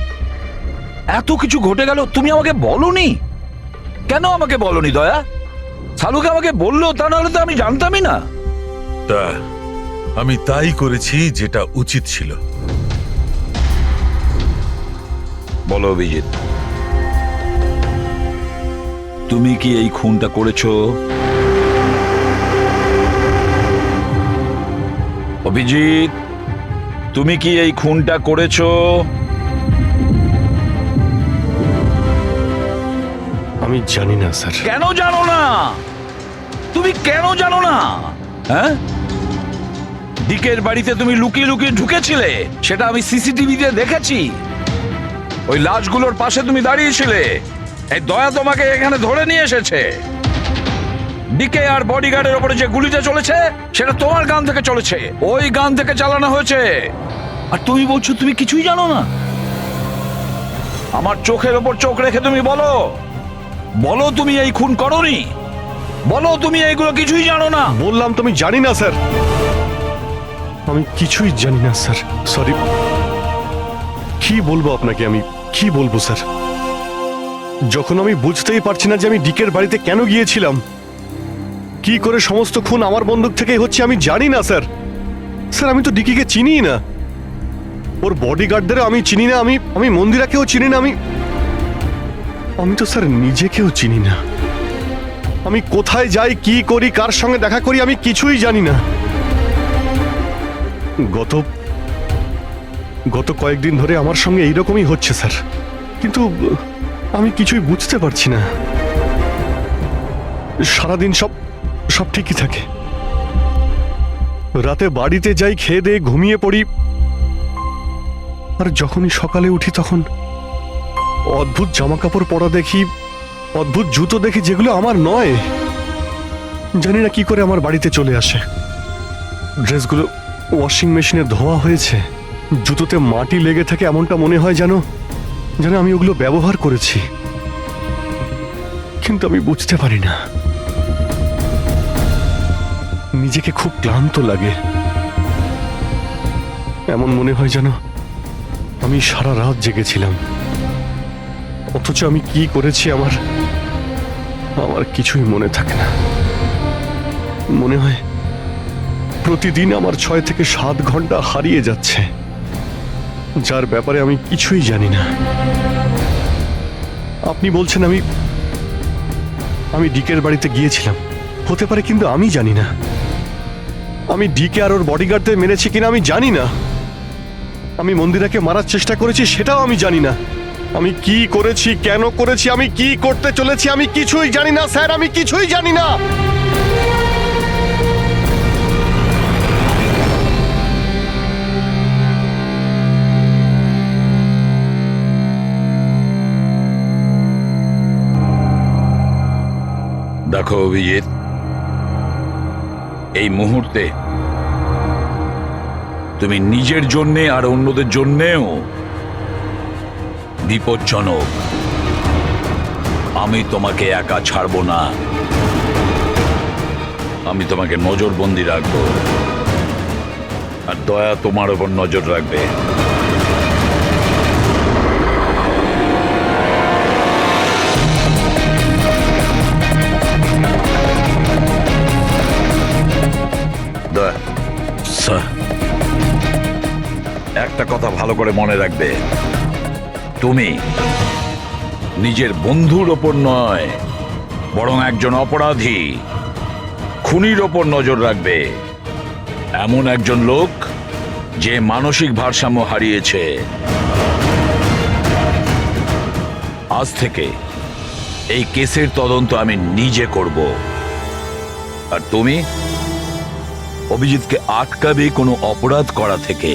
এত কিছু ঘটে গেল, তুমি আমাকে বলনি কেন? আমাকে বলনি দয়া? শালুকে আমাকে বললো, তা নাহলে তো আমি জানতামই না। তা আমি তাই করেছি যেটা উচিত ছিল। বলো অভিজিৎ। তুমি কি এই খুনটা করেছো? অভিজিৎ, তুমি কি এই খুনটা করেছো? আমি জানি না স্যার। কেন জানো না? তুমি কেন জানো না? হ্যাঁ, ডিকের বাড়িতে তুমি লুকিয়ে লুকিয়ে ঢুকেছিলে, সেটা আমি সিসিটিভিতে দেখেছি। ওই লাশগুলোর পাশে তুমি দাঁড়িয়েছিলে। এই দয়া তোমাকে এখানে ধরে নিয়ে এসেছে। ডিকে আর বডিগার্ডের উপরে যে গুলিটা চলেছে সেটা তোমার গান থেকে চলেছে, ওই গান থেকে চালানো হয়েছে। আর তুমি বলছো তুমি কিছুই জানো না? আমার চোখের ওপর চোখ রেখে তুমি বলো, বলো তুমি এই খুন করোনি, বলো তুমি এইগুলো কিছুই জানো না। বললাম তুমি জানি না স্যার, আমি কিছুই জানি না স্যার। সরি। কি বলবো আপনাকে, আমি কি বলবো স্যার? যখন আমি বুঝতেই পারছি না যে আমি ডিকের বাড়িতে কেন গিয়েছিলাম, কি করে সমস্ত খুন আমার বন্দুক থেকেই হচ্ছে, আমি জানি না স্যার। স্যার আমি তো ডিকিকে চিনি না, ওর বডিগার্ডদের আমি চিনি না, আমি মন্দিরাকেও চিনি না, আমি তো স্যার নিজেকেও চিনি না। আমি কোথায় যাই, কি করি, কার সঙ্গে দেখা করি, আমি কিছুই জানি না। গত কয়েকদিন ধরে আমার সঙ্গে এইরকমই হচ্ছে স্যার, কিন্তু আমি কিছুই বুঝতে পারছি না। সারাদিন সব ঠিকই থাকে, রাতে বাড়িতে যাই, খেয়ে দিয়ে ঘুমিয়ে পড়ি, আর যখনই সকালে উঠি তখন অদ্ভুত জামা কাপড় পরা দেখি, অদ্ভুত জুতো দেখি, যেগুলো আমার নয়। জানি না কি করে আমার বাড়িতে চলে আসে। ড্রেসগুলো ওয়াশিং মেশিনে ধোয়া হয়েছে, জুতোতে মাটি লেগে থাকে, এমনটা মনে হয় যেন আমি ওগুলো ব্যবহার করেছি, কিন্তু আমি বুঝতে পারি না। নিজেকে খুব ক্লান্ত লাগে, এমন মনে হয় যেন আমি সারা রাত জেগেছিলাম, অথচ আমি কি করেছি আমার কিছুই মনে থাকে না। মনে হয় প্রতিদিন আমার 6 থেকে 7 ঘন্টা হারিয়ে যাচ্ছে, যার ব্যাপারে আমি কিছুই জানি না। আপনি বলছেন আমি ডিকের বাড়িতে গিয়েছিলাম, হতে পারে, কিন্তু আমি জানি না। আমি ডিকে আর ওর বডিগার্ডদের মেরেছি কিনা আমি জানি না। আমি মন্দিরাকে মারার চেষ্টা করেছি সেটাও আমি জানি না। আমি কি করেছি, কেন করেছি, আমি কি করতে চলেছি, আমি কিছুই জানি না স্যার, আমি কিছুই জানি না। দেখো অভিজিৎ, এই মুহূর্তে তুমি নিজের জন্যে আর অন্যদের জন্যেও বিপজ্জনক। আমি তোমাকে একা ছাড়বো না, আমি তোমাকে নজরবন্দি রাখবো, আর দয়া তোমার ওপর নজর রাখবে। দয়া, স্যার, একটা কথা ভালো করে মনে রাখবে, তুমি নিজের বন্ধুর ওপর নয়, বরং একজন অপরাধী খুনির ওপর নজর রাখবে। এমন একজন লোক যে মানসিক ভারসাম্য হারিয়েছে। আজ থেকে এই কেসের তদন্ত আমি নিজে করব, আর তুমি অভিজিৎকে আটকাবে কোনো অপরাধ করা থেকে।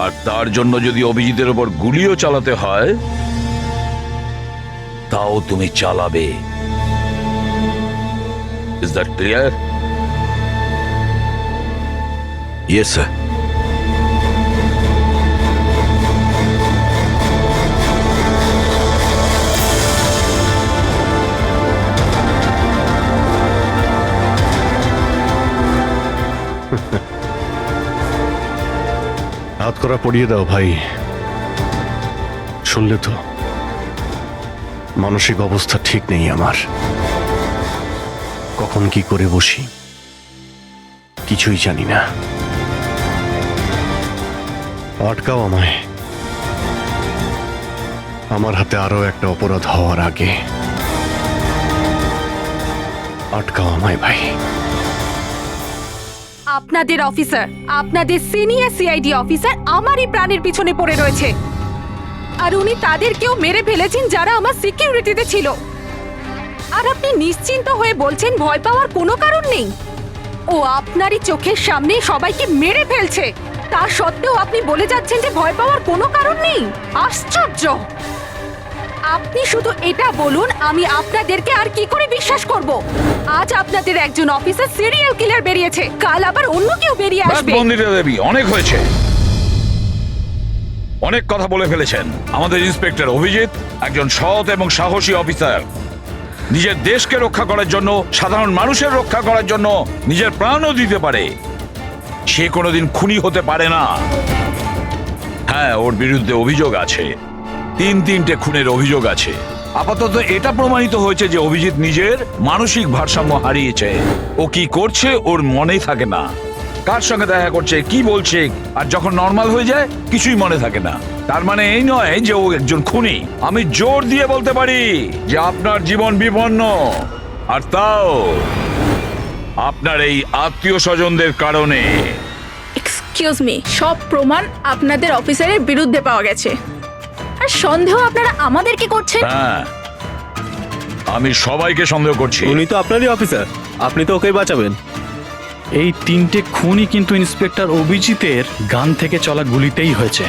আর তার জন্য যদি অভিজিতের ওপর গুলিও চালাতে হয়, তাও তুমি চালাবে। Is that clear? Yes sir. হাত করা পড়িয়ে দাও ভাই। শুনলে তো, মানসিক অবস্থা ঠিক নেই আমার। কখন কি করে বসি কিছুই জানি না। আটকাও আমায়, আমার হাতে আরো একটা অপরাধ হওয়ার আগে। আটকাও আমায় ভাই। আপনাদের অফিসার, আপনাদের সিনিয়র সিআইডি অফিসার আমারই প্রাণের পিছনে পড়ে রয়েছে, আর উনি তাদেরকেও মেরে ফেলেছেন যারা আমার সিকিউরিটিতে ছিল। আর আপনি নিশ্চিন্ত হয়ে বলছেন ভয় পাওয়ার কোনো কারণ নেই। ও আপনারই চোখের সামনে সবাইকে মেরে ফেলছে, তা সত্ত্বেও আপনি বলে যাচ্ছেন যে ভয় পাওয়ার কোনো কারণ নেই। আশ্চর্য! আপনি শুধু এটা বলুন, আমি আপনাদেরকে আর কি করে বিশ্বাস করব? আজ আপনাদের একজন অফিসার সিরিয়াল কিলার বেরিয়েছে, কাল আবার অন্য কেউ বেরিয়ে ব্যাস আসবে। মন্দিরা দেবী, অনেক হয়েছে, অনেক কথা বলে ফেলেছেন। আমাদের ইন্সপেক্টর অভিজিৎ একজন সৎ এবং সাহসী অফিসার। নিজের দেশকে রক্ষা করার জন্য, সাধারণ মানুষের রক্ষা করার জন্য নিজের প্রাণও দিতে পারে। সে কোনোদিন খুনি হতে পারে না। হ্যাঁ, ওর বিরুদ্ধে অভিযোগ আছে, তিনটে খুনের অভিযোগ আছে। আপাতত এটা প্রমাণিত হয়েছে যে অভিজিৎ নিজের মানসিক ভারসাম্য হারিয়েছে। ও কি করছে ওর মনেই থাকে না, কার সঙ্গে দেখা করছে, কি বলছে, আর যখন নর্মাল হয়ে যায় কিছুই মনে থাকে না। তার মানে এই নয় যে ও একজন খুনি। আমি জোর দিয়ে বলতে পারি যে আপনার জীবন বিপন্ন, আর তাও আপনার এই আত্মীয় স্বজনদের কারণে। এক্সকিউজ মি, সব প্রমাণ আপনাদের অফিসারের বিরুদ্ধে পাওয়া গেছে, আর সন্দেহ আপনারা আমাদেরকে করছেন। হ্যাঁ, আমি সবাইকে সন্দেহ করছি। উনি তো আপনারই অফিসার, আপনি তো ওকেই বাঁচাবেন। এই 3টে খুনই কিন্তু ইন্সপেক্টর অভিজিতের গান থেকে চলা গুলিতেই হয়েছে।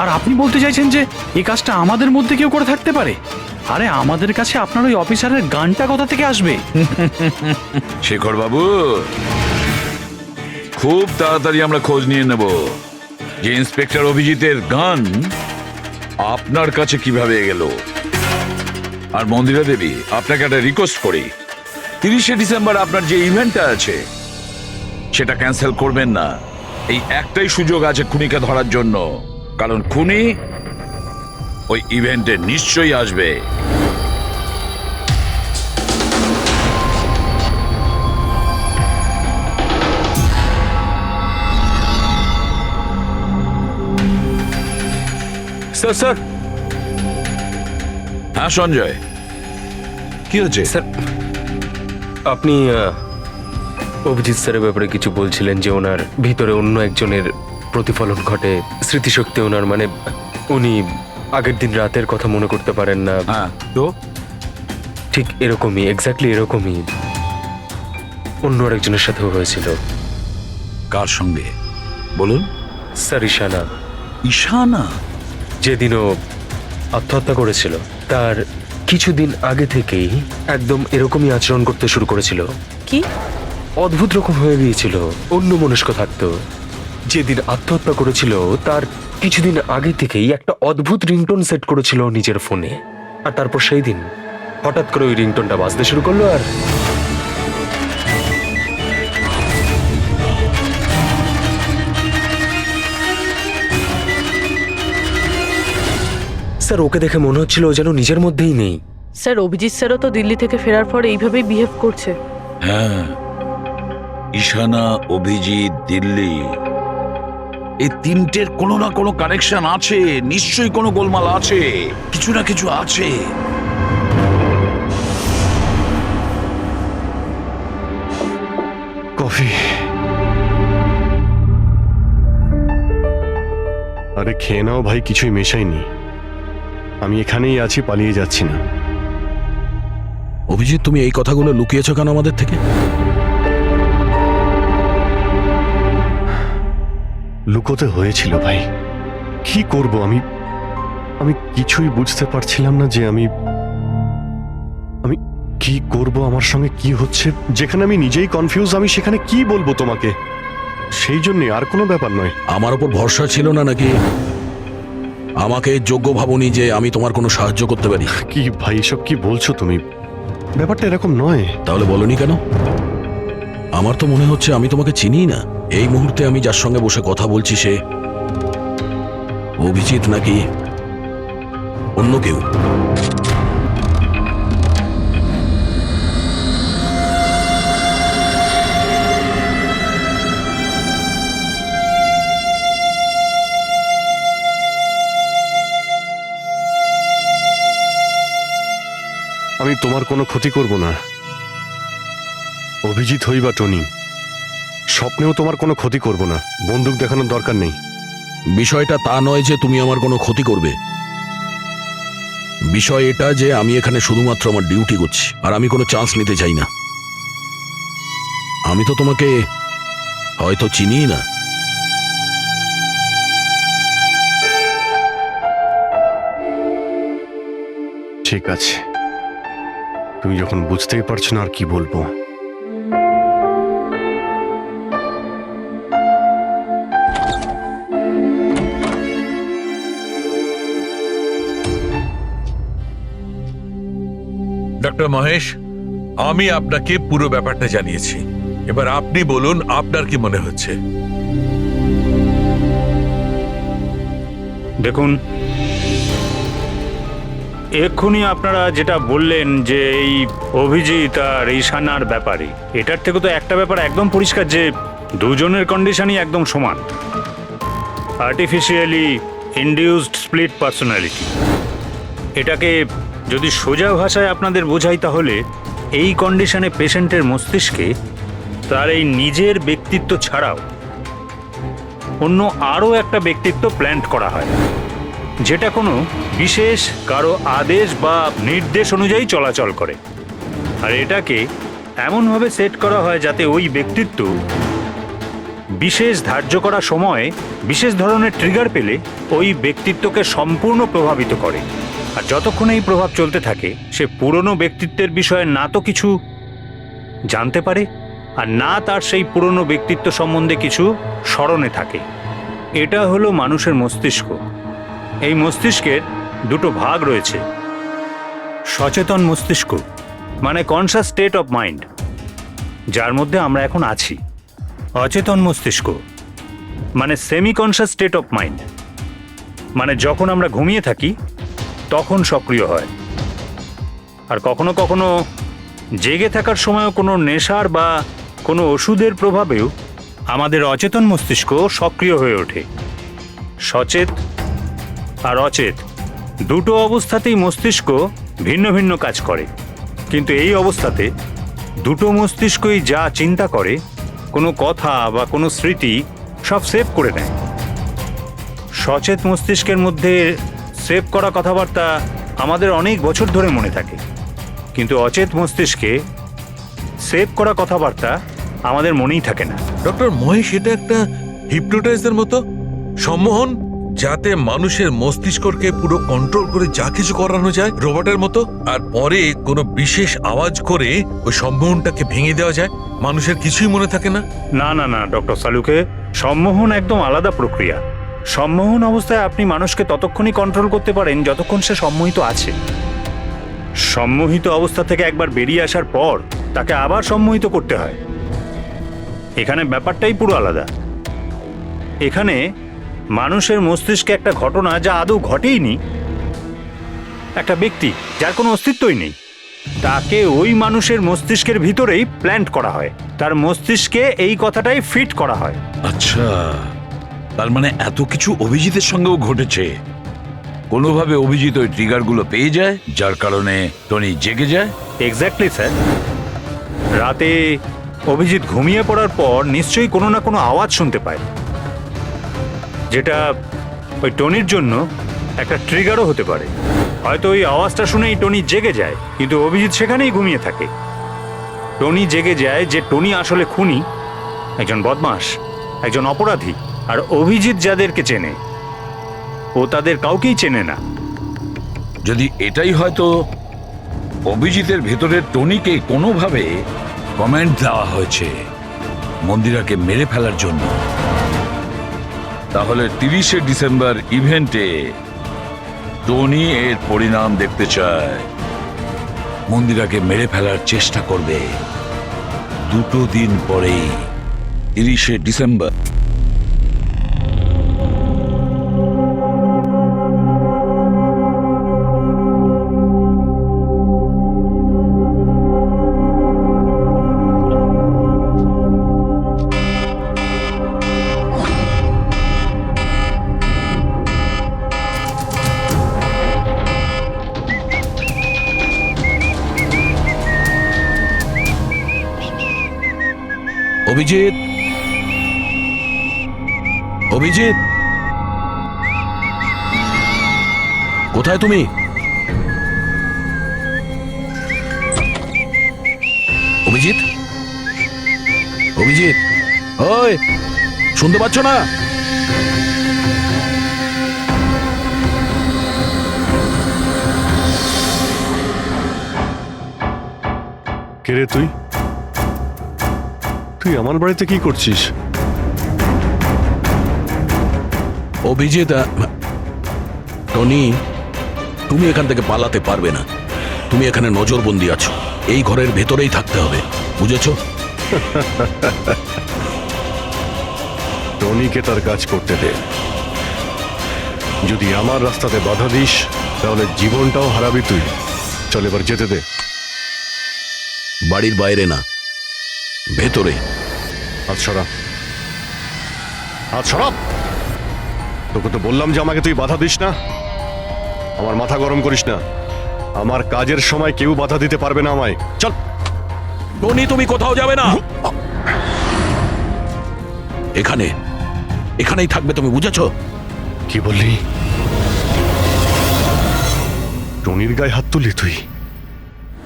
আর আপনি বলতে চাইছেন যে এই কাজটা আমাদের মধ্যে কেউ করে থাকতে পারে? আরে আমাদের কাছে আপনার ওই অফিসারের গানটা কোথা থেকে আসবে? শেখর বাবু, খুব তাড়াতাড়ি আমরা খোঁজ নিয়ে নেব যে ইন্সপেক্টর অভিজিতের গান আপনার কাছে কিভাবে গেল। আর মন্দিরা দেবী, আপনাকে একটা রিকোয়েস্ট করি, 30শে ডিসেম্বর আপনার যে ইভেন্টটা আছে সেটা ক্যান্সেল করবেন না। এই একটাই সুযোগ আছে খুনিকে ধরার জন্য, কারণ খুনি ওই ইভেন্টে নিশ্চয়ই আসবে। স্যার স্যার হ্যাঁ সঞ্জয়, কি হচ্ছে? স্যার, আপনি অভিজিৎ স্যারের ব্যাপারে কিছু বলছিলেন যে ওনার ভিতরে অন্য একজনের প্রতিফলন ঘটে, স্মৃতিশক্তি ওনার, মানে উনি আগের দিন রাতের কথা মনে করতে পারেন না। হ্যাঁ, তো ঠিক এরকমই, এক্স্যাক্টলি এরকমই অন্য আরেকজনের সাথেও হয়েছিল। কার সঙ্গে বলুন? স্যার ঈশানা। ঈশানা? যেদিনও আত্মহত্যা করেছিল তার কিছুদিন আগে থেকেই একদম এরকমই আচরণ করতে শুরু করেছিল। কি অদ্ভুত রকম হয়ে গিয়েছিল, অন্য মনস্ক থাকতো। যেদিন আত্মহত্যা করেছিল তার কিছুদিন আগে থেকেই একটা অদ্ভুত রিংটোন সেট করেছিল নিজের ফোনে, আর তারপর সেই দিন হঠাৎ করে ওই রিংটোনটা বাজতে শুরু করলো। আর স্যার, ওকে দেখে মনে হচ্ছিল ও যেন নিজের মধ্যেই নেই। স্যার, অভিজিৎ স্যারও তো দিল্লি থেকে ফেরার পর এইভাবেই বিহেভ করছে। হ্যাঁ, ঈশানা, অভিজিৎ, দিল্লি, এই তিনটের কোনো না কোনো কানেকশন আছে, নিশ্চয়ই কোনো গোলমাল আছে, কিছু না কিছু আছে। কফি। আরে খেয়ে নাও ভাই, কিছুই মেশাইনি। আমি এখানেই আছি, পালিয়ে যাচ্ছি না। অভিজিৎ, তুমি এই কথাগুলো লুকিয়েছো কেন আমাদের থেকে? লুকোতে হয়েছিল ভাই, কি করব আমি? আমি কিছুই বুঝতে পারছিলাম না যে আমি কি করব, আমার সঙ্গে কি হচ্ছে। যেখানে আমি নিজেই কনফিউজ, আমি সেখানে কি বলবো তোমাকে? সেই জন্য, আর কোনো ব্যাপার নয়। আমার ওপর ভরসা ছিল না নাকি? আমাকে যোগ্য ভাবনি যে আমি তোমার কোনো সাহায্য করতে পারি? কি ভাই, এসব কি বলছো তুমি? ব্যাপারটা এরকম নয়। তাহলে বলনি কেন? আমার তো মনে হচ্ছে আমি তোমাকে চিনি না। এই মুহূর্তে আমি যার সঙ্গে বসে কথা বলছি সে অভিজিৎ নাকি অন্য কেউ? আমি তোমার কোনো ক্ষতি করব না। অভিজিৎ হই বা টনি, স্বপ্নেও তোমার কোনো ক্ষতি করব না। বন্দুক দেখানোর দরকার নেই। বিষয়টা তা নয় যে তুমি আমার কোনো ক্ষতি করবে। বিষয় এটা যে আমি এখানে শুধুমাত্র আমার ডিউটি করছি, আর আমি কোনো চান্স নিতে চাই না। আমি তো তোমাকে হয়তো চিনি না। ঠিক আছে, তুমি যখন বুঝতেই পারছো না আর কি বলবো। ডক্টর মহেশ, আমি আপনাকে পুরো ব্যাপারটা জানিয়েছি। এবার আপনি বলুন আপনার কি মনে হচ্ছে। দেখুন, এক্ষুনি আপনারা যেটা বললেন যে এই অভিজিৎ আর ঈশানার ব্যাপারে, এটার থেকে তো একটা ব্যাপার একদম পরিষ্কার যে দুজনের কন্ডিশনই একদম সমান। Artificially induced split personality. এটাকে যদি সোজা ভাষায় আপনাদের বোঝাই তাহলে এই কন্ডিশনে পেশেন্টের মস্তিষ্কে তার এই নিজের ব্যক্তিত্ব ছাড়াও অন্য আরও একটা ব্যক্তিত্ব প্ল্যান্ট করা হয়, যেটা কোনো বিশেষ কারো আদেশ বা নির্দেশ অনুযায়ী চলাচল করে। আর এটাকে এমনভাবে সেট করা হয় যাতে ওই ব্যক্তিত্ব বিশেষ ধার্য করা সময়ে বিশেষ ধরনের ট্রিগার পেলে ওই ব্যক্তিত্বকে সম্পূর্ণ প্রভাবিত করে। আর যতক্ষণ এই প্রভাব চলতে থাকে সে পুরনো ব্যক্তিত্বের বিষয়ে না তো কিছু জানতে পারে আর না তার সেই পুরনো ব্যক্তিত্ব সম্বন্ধে কিছু স্মরণে থাকে। এটা হলো মানুষের মস্তিষ্ক। এই মস্তিষ্কের দুটো ভাগ রয়েছে। সচেতন মস্তিষ্ক মানে কনসাস স্টেট অফ মাইন্ড, যার মধ্যে আমরা এখন আছি। অচেতন মস্তিষ্ক মানে semi conscious state of mind, মানে যখন আমরা ঘুমিয়ে থাকি তখন সক্রিয় হয়। আর কখনো কখনো জেগে থাকার সময়ও কোনো নেশার বা কোনো ওষুধের প্রভাবেও আমাদের অচেতন মস্তিষ্ক সক্রিয় হয়ে ওঠে। সচেত আর অচেত দুটো অবস্থাতেই মস্তিষ্ক ভিন্ন ভিন্ন কাজ করে, কিন্তু এই অবস্থাতে দুটো মস্তিষ্কই যা চিন্তা করে, কোনো কথা বা কোনো স্মৃতি সব সেভ করে নেয়। সচেত মস্তিষ্কের মধ্যে সেভ করা কথাবার্তা আমাদের অনেক বছর ধরে মনে থাকে, কিন্তু অচেত মস্তিষ্কে সেভ করা কথাবার্তা আমাদের মনেই থাকে না। ডক্টর মহেশ, এটা একটা হিপনোটাইজের মতো সম্মোহন, যাতে মানুষের মস্তিষ্ককে পুরো কন্ট্রোল করে যা কিছু করানো যায় রোবটের মতো, আর পরে কোনো বিশেষ আওয়াজ করে ওই সম্মোহনটাকে ভেঙে দেওয়া যায়। মানুষের কিছুই মনে থাকে না। না না না ডক্টর সালুকে, সম্মোহন একদম আলাদা প্রক্রিয়া। সম্মোহন অবস্থায় আপনি মানুষকে ততক্ষণই কন্ট্রোল করতে পারেন যতক্ষণ সে সম্মোহিত আছে। সম্মোহিত অবস্থা থেকে একবার বেরিয়ে আসার পর তাকে আবার সম্মোহিত করতে হয়। এখানে ব্যাপারটাই পুরো আলাদা। এখানে মানুষের মস্তিষ্কে একটা ঘটনা যা আদৌ ঘটেইনি, একটা ব্যক্তি যার কোনো অস্তিত্বই নেই, তাকে ওই মানুষের মস্তিষ্কের ভিতরেই প্ল্যান্ট করা হয়। তার মস্তিষ্কে এই কথাটাই ফিট করা হয়। আচ্ছা, তার মানে এত কিছু অভিজিতের সঙ্গেও ঘটেছে। কোনোভাবে অভিজিৎ ওই ট্রিগারগুলো পেয়ে যায়, যার কারণে টনি জেগে যায়। Exactly sir. রাতে অভিজিৎ ঘুমিয়ে পড়ার পর নিশ্চয়ই কোনো না কোনো আওয়াজ শুনতে পায়, যেটা ওই টনির জন্য একটা ট্রিগারও হতে পারে। হয়তো ওই আওয়াজটা শুনেই টনি জেগে যায়, কিন্তু অভিজিৎ সেখানেই ঘুমিয়ে থাকে। টনি জেগে যায় যে টনি আসলে খুনি, একজন বদমাশ, একজন অপরাধী। আর অভিজিৎ যাদেরকে চেনে ও তাদের কাউকেই চেনে না। যদি এটাই হয়তো অভিজিতের ভেতরের টনিকে কোনোভাবে কমেন্ট দেওয়া হয়েছে মন্দিরাকে মেরে ফেলার জন্য, তাহলে 30শে ডিসেম্বর ইভেন্টে টনি এর পরিণাম দেখতে চায়। মন্দিরাকে মেরে ফেলার চেষ্টা করবে 2 দিন পরেই, 30শে ডিসেম্বর। অভিজিৎ, অভিজিৎ, কোথায় তুমি? অভিজিৎ, অভিজিৎ, ওই শুনতে পাচ্ছ না? কে রে তুই? তুই আমার বাড়িতে কি করছিস? অভিজিৎ, টনি, তুমি এখান থেকে পালাতে পারবে না। তুমি এখানে নজরবন্দি আছো, এই ঘরের ভেতরেই থাকতে হবে, বুঝেছো? টনিকে তার কাজ করতে দে। যদি আমার রাস্তাতে বাধা দিস তাহলে জীবনটাও হারাবি তুই। চল এবার যেতে দে। বাড়ির বাইরে না, ভেতরে। হাত সরা, হাত সরাব। তোকে তো বললাম যে আমাকে তুই বাধা দিস না। আমার মাথা গরম করিস না। আমার কাজের সময় কেউ বাধা দিতে পারবে না আমায়। চল। টনি, তুমি কোথাও যাবে না, এখানে, এখানেই থাকবে তুমি, বুঝেছো? কি বললি? টনির গায়ে হাত তুললি তুই?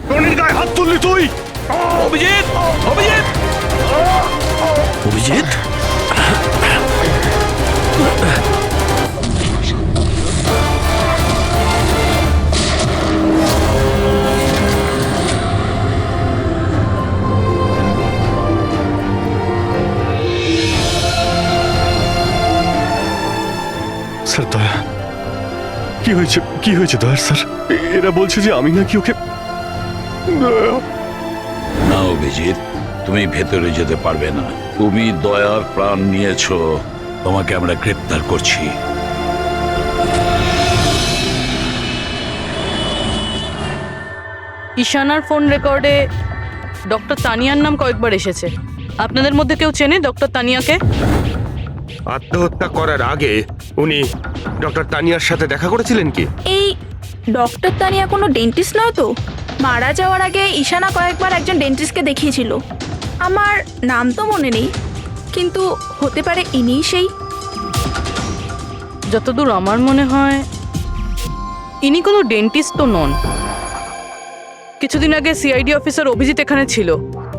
টনির গায়ে হাত তুললি তুই? অভিজিৎ, অভিজিৎ, অভিজিৎ, স্যার দয়া, কি হয়েছে? কি হয়েছে দয়ার স্যার? এরা বলছে যে আমি নাকি ওকে। না অভিজিৎ, তুমি ভেতরে যেতে পারবে না। তুমি দয়ার প্রাণ নিয়েছো, তোমাকে আমরা গ্রেপ্তার করছি। ঈশানার ফোন রেকর্ডে ডক্টর তানিয়ার নাম কয়েকবার এসেছে। আপনাদের মধ্যে কেউ চেনে ডক্টর তানিয়াকে? আত্মহত্যা করার আগে উনি ডক্টর তানিয়ার সাথে দেখা করেছিলেন কি? এই ডক্টর তানিয়া কোনো ডেন্টিস্ট নয় তো? মারা যাওয়ার আগে ঈশানা কয়েকবার একজন ডেন্টিস্টকে দেখিয়েছিল। আমার নাম তো মনে নেই, কিন্তু হতে পারে ইনিই সেই। যতদূর আমার মনে হয় ইনি কোনো ডেন্টিস্ট তো নন। কিছুদিন আগে সিআইডি অফিসার অভিজিৎ এখানে ছিল।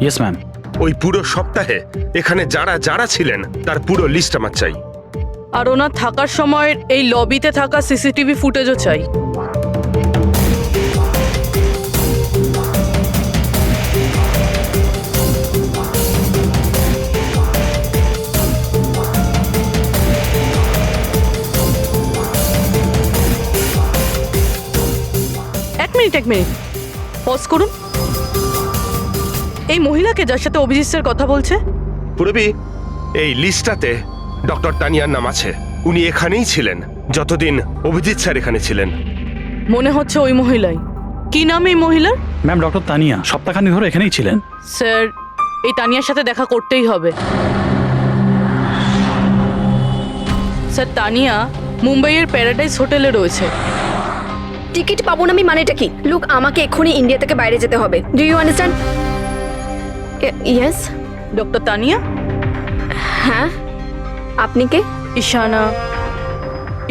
Yes ma'am. ওই পুরো সপ্তাহে এখানে যারা যারা ছিলেন তার পুরো লিস্ট আমার চাই। আর ওনার থাকার সময় এই লবিতে থাকা সিসিটিভি ফুটেজও চাই। এক মিনিট পজ করুন। এই মহিলাকে যার সাথে অভিজিৎ স্যার কথা বলছে? পুরবি, এই লিস্টটাতে ডক্টর তানিয়ার নাম আছে। উনি এখানেই ছিলেন যতদিন অভিজিৎ স্যার এখানে ছিলেন। মনে হচ্ছে ওই মহিলাই। কি নাম এই মহিলার? ম্যাম, ডক্টর তানিয়া সপ্তাহখানি ধরে এখানেই ছিলেন। স্যার, এই তানিয়ার সাথে দেখা করতেই হবে। স্যার, তানিয়া মুম্বাইয়ের প্যারাডাইস হোটেলে রয়েছে। টিকিট পাবো না আমি মানেটা কি? লুক, আমাকে এক্ষুনি ইন্ডিয়া থেকে বাইরে যেতে হবে। Do you understand? Yes. Doctor Tania? হ্যাঁ, আপনি কে?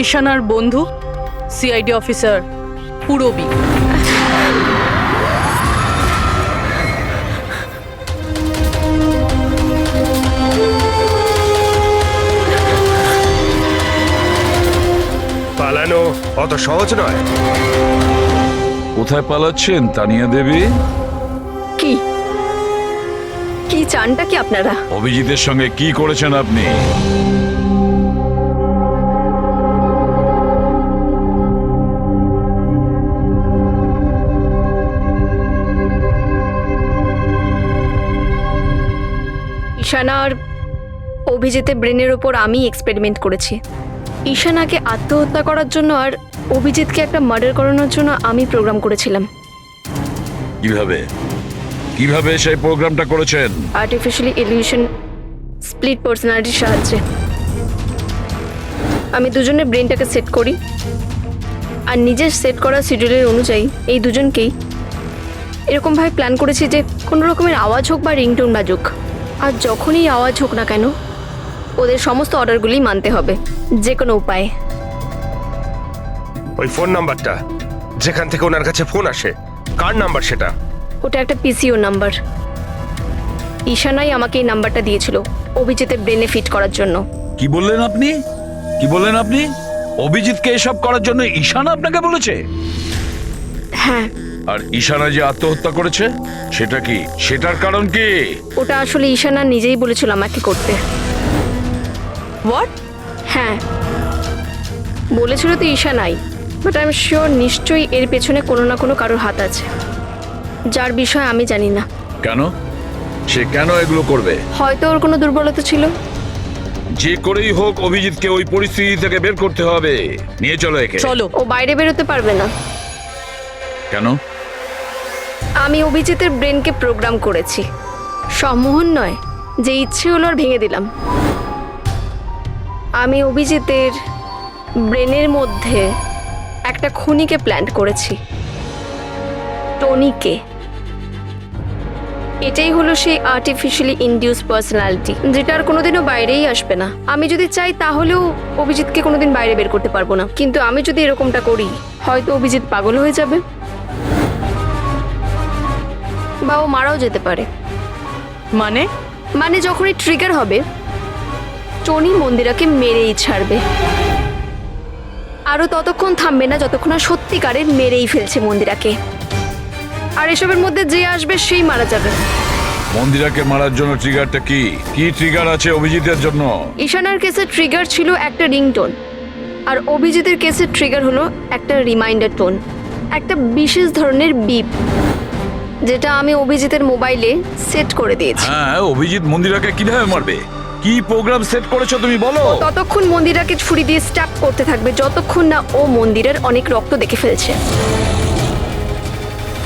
ঈশানার বন্ধু, সিআইডি অফিসার পুরবী। পালানো অত সহজ নয়। কোথায় পালাচ্ছেন তানিয়া দেবী? কি কি চানটা কি আপনারা? অভিজিতের সঙ্গে কি করেছেন আপনি? ঈশানার অভিজিতের ব্রেনের ওপর আমি এক্সপেরিমেন্ট করেছি। ঈশানাকে আত্মহত্যা করার জন্য আর অভিজিৎকে একটা মার্ডার করানোর জন্য আমি প্রোগ্রাম করেছিলাম। কিভাবে কিভাবে সেই প্রোগ্রামটা করেছেন? আর্টিফিশিয়ালি ইলিউশন স্প্লিট পার্সোনালিটির সাহায্যে আমি দুজনের ব্রেনটাকে সেট করি, আর নিজের সেট করা শিডিউলের অনুযায়ী এই দুজনকেই এরকমভাবে প্ল্যান করেছি যে কোনো রকমের আওয়াজ হোক বা রিংটোন বাজুক, আর যখনই আওয়াজ হোক না কেন ওদের সমস্ত অর্ডারগুলি মানতে হবে, যে কোনো উপায়ে। ওই ফোন নাম্বারটা যেখান থেকে ওনার কাছে ফোন আসে, কার নাম্বার সেটা? ওটা একটা পিসিও নাম্বার। ঈশানাই আমাকে এই নাম্বারটা দিয়েছিল অভিজিতের ব্রেনে ফিট করার জন্য। কি বললেন আপনি? কি বললেন আপনি? অভিজিৎকে এসব করার জন্য ঈশানা আপনাকে বলেছে? হ্যাঁ, আর ঈশানা যে আত্মহত্যা করেছে সেটা কি? সেটার কারণ কি? ওটা আসলে ঈশানা নিজেই বলেছিল আমাকে করতে। হোয়াট? হ্যাঁ, বলেছিল তো ঈশানাই, বাট আই এম শিওর নিশ্চয়ই এর পেছনে কোনো না কোনো কারোর হাত আছে, যার বিষয়ে আমি জানি না। কেন? সে কেন এগুলো করবে? হয়তো ওর কোনো দুর্বলতা ছিল। যে করেই হোক অভিজিৎকে ওই পরিস্থিতি থেকে বের করতে হবে। নিয়ে চলো একে। চলো। ও বাইরে বেরোতে পারবে না। কেন? আমি অভিজিতের ব্রেনকে প্রোগ্রাম করেছি। সম্মোহন নয়, যে ইচ্ছে হলো আর ভেঙে দিলাম। আমি অভিজিতের ব্রেনের মধ্যে একটা খুনিকে প্ল্যান করেছি, টনিকে। এটাই হলো সেই আর্টিফিশিয়ালি ইনডিউস পার্সোনালিটি, যেটা আর কোনোদিনও বাইরেই আসবে না। আমি যদি চাই তাহলেও অভিজিৎকে কোনোদিন বাইরে বের করতে পারবো না, কিন্তু আমি যদি এরকমটা করি হয়তো অভিজিৎ পাগল হয়ে যাবে বা ও মারাও যেতে পারে। মানে যখনই ট্রিগার হবে টনি মন্দিরাকে মেরেই ছাড়বে, আরও ততক্ষণ থামবে না যতক্ষণ না সত্যিকারের মেরেই ফেলছে মন্দিরাকে। আর এসবের মধ্যে যে আসবে সেই মারা যাবে। মন্দিরাকে মারার জন্য ট্রিগারটা কি? কি ট্রিগার আছে অভিজিতের জন্য? ঈশানার কেসের ট্রিগার ছিল একটা রিংটোন, আর অভিজিতের কেসের ট্রিগার হলো একটা রিমাইন্ডার টোন, একটা বিশেষ ধরনের বিপ, যেটা আমি অভিজিতের মোবাইলে সেট করে দিয়েছি। হ্যাঁ, অভিজিৎ মন্দিরাকে কিভাবে মারবে? কি প্রোগ্রাম সেট করেছো তুমি বলো? ততক্ষণ মন্দিরাকে ছুরি দিয়ে স্ট্যাপ করতে থাকবে যতক্ষণ না ও মন্দিরের অনেক রক্ত দেখে ফেলছে।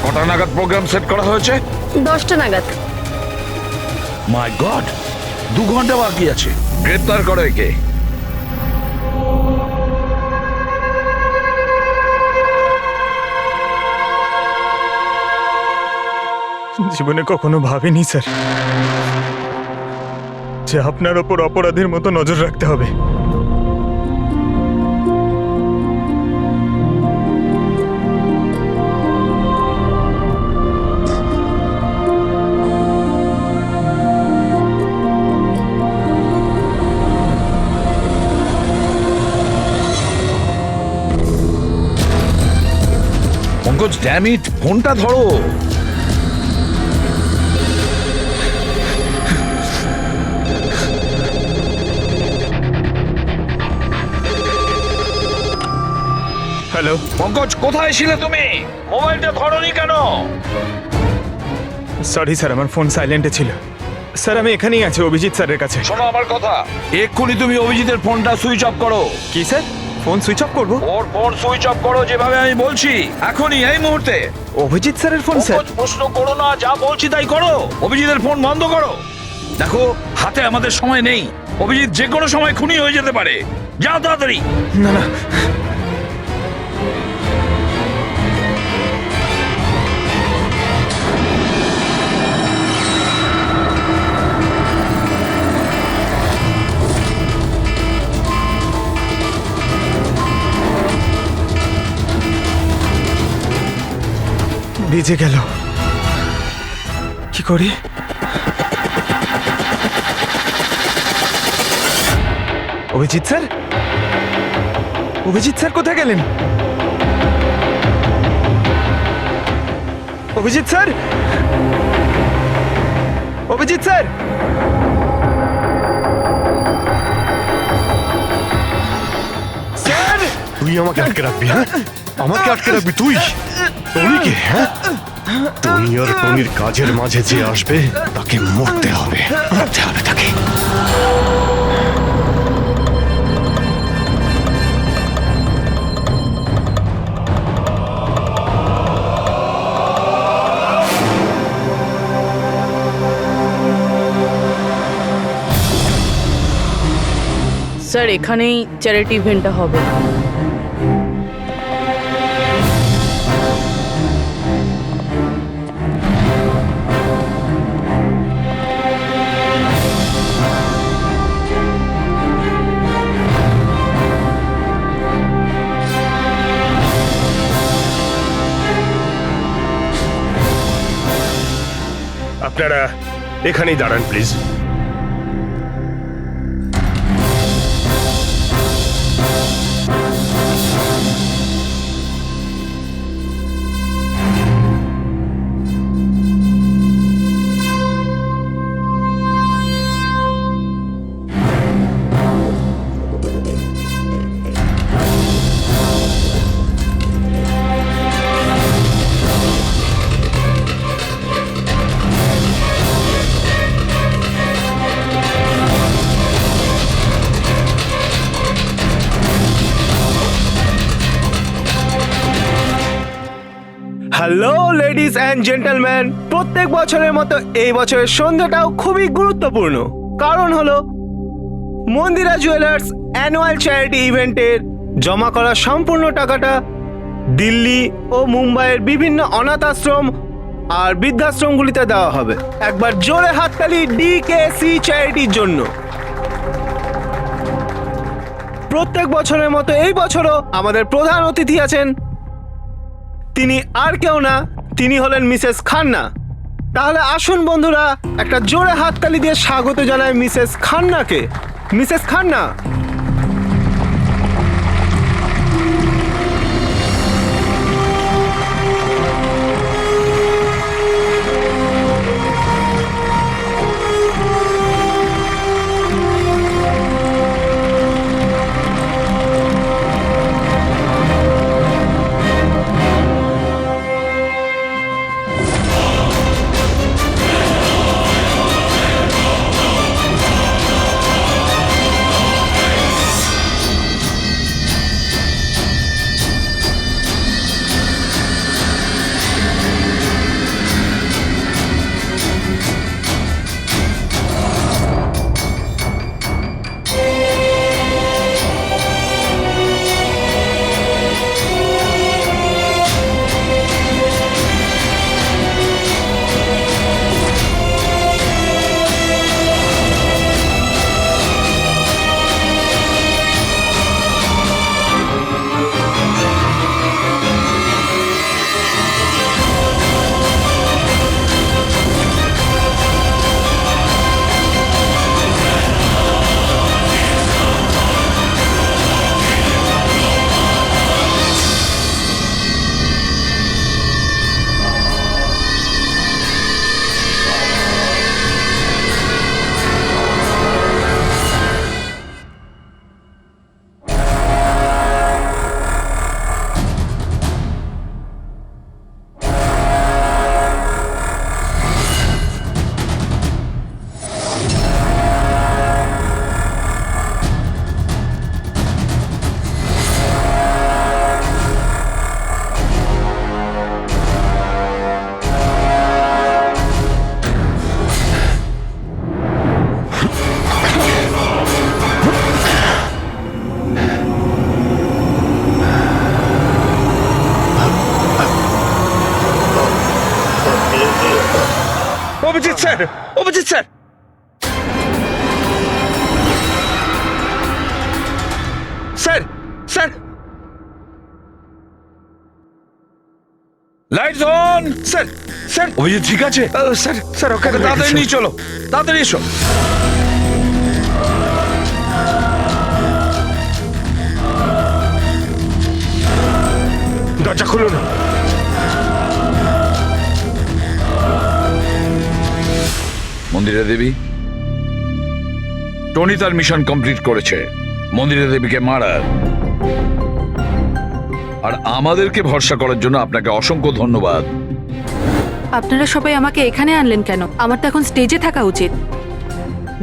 কটা নাগাদ প্রোগ্রাম সেট করা হয়েছে? 10টা নাগাদ। মাই গড, 2 ঘন্টা বাকি আছে। গ্রেপ্তার করো একে। জীবনে কখনো ভাবিনি স্যার যে আপনার ওপর অপরাধীর মতো নজর রাখতে হবে। পঙ্কজ, ড্যাম ইট, ফোনটা ধরো। হ্যালো পঙ্কজ, কোথায় ছিলে তুমি? মোবাইলটা ধরোনি কেন? সরি স্যার, আমার ফোন সাইলেন্টে ছিল। স্যার আমি এখানেই আছি অভিজিৎ স্যারের কাছে। শোনো আমার কথা, এক্ষুনি তুমি অভিজিতের ফোনটা সুইচ অফ করো। কি স্যার, ফোন সুইচ অফ করবো? ওর ফোন সুইচ অফ করো যেভাবে আমি বলছি, এখনই, এই মুহূর্তে। অভিজিৎ স্যারের ফোন স্যার? প্রশ্ন করো না, যা বলছি তাই করো। অভিজিতের ফোন বন্ধ করো। দেখো, হাতে আমাদের সময় নেই। অভিজিৎ যে কোনো সময় খুনি হয়ে যেতে পারে। যাও তাড়াতাড়ি। না না, ভিজে গেল, কি করি? অভিজিৎ স্যার, অভিজিৎ স্যার কোথায় গেলেন? Abhijit sir, Abhijit sir, sir! তুই আমাকে আটকে রাখবি? হ্যাঁ, আমাকে আটকে রাখবি তুই? টনিকে? হ্যাঁ, টনি আর টনির কাজের মাঝে যে আসবে তাকে মরতে হবে, মরতে হবে তাকে। স্যার এখানেই চ্যারিটি ইভেন্টটা হবে। আপনারা এখানেই দাঁড়ান please. Hello ladies and gentleman, প্রত্যেক বছরের মতো এই বছরের সন্ধ্যাটাও খুবই গুরুত্বপূর্ণ। কারণ হলো মন্দিরা জুয়েলার্স অ্যানুয়াল চ্যারিটি ইভেন্টের জমা করা সম্পূর্ণ টাকাটা দিল্লি ও মুম্বাইয়ের বিভিন্ন অনাথ আশ্রম আর বৃদ্ধাশ্রমগুলিতে দেওয়া হবে। একবার জোরে হাততালি ডিকেসি চ্যারিটির জন্য। প্রত্যেক বছরের মতো এই বছরও আমাদের প্রধান অতিথি আছেন। তিনি আর কেউ না, তিনি হলেন মিসেস খান্না। তাহলে আসুন বন্ধুরা, একটা জোরে হাততালি দিয়ে স্বাগত জানাই মিসেস খান্নাকে। Mrs Khanna, Abhijit sir, Abhijit sir, sir, sir, lights on. Sir, sir, Abhijit ঠিক আছে? স্যার, স্যার, ওকে তাড়াতাড়ি নিয়ে চলো, তাড়াতাড়ি এসো। দরজা খুলুন। মন্দিরা দেবী, টনি তার মিশন কমপ্লিট করেছে, মন্দিরা দেবীকে মারার। আর আমাদেরকে ভরসা করার জন্য আপনাকে অসংখ্য ধন্যবাদ। আপনারা সবাই আমাকে এখানে আনলেন কেন? আমার তো এখন স্টেজে থাকা উচিত।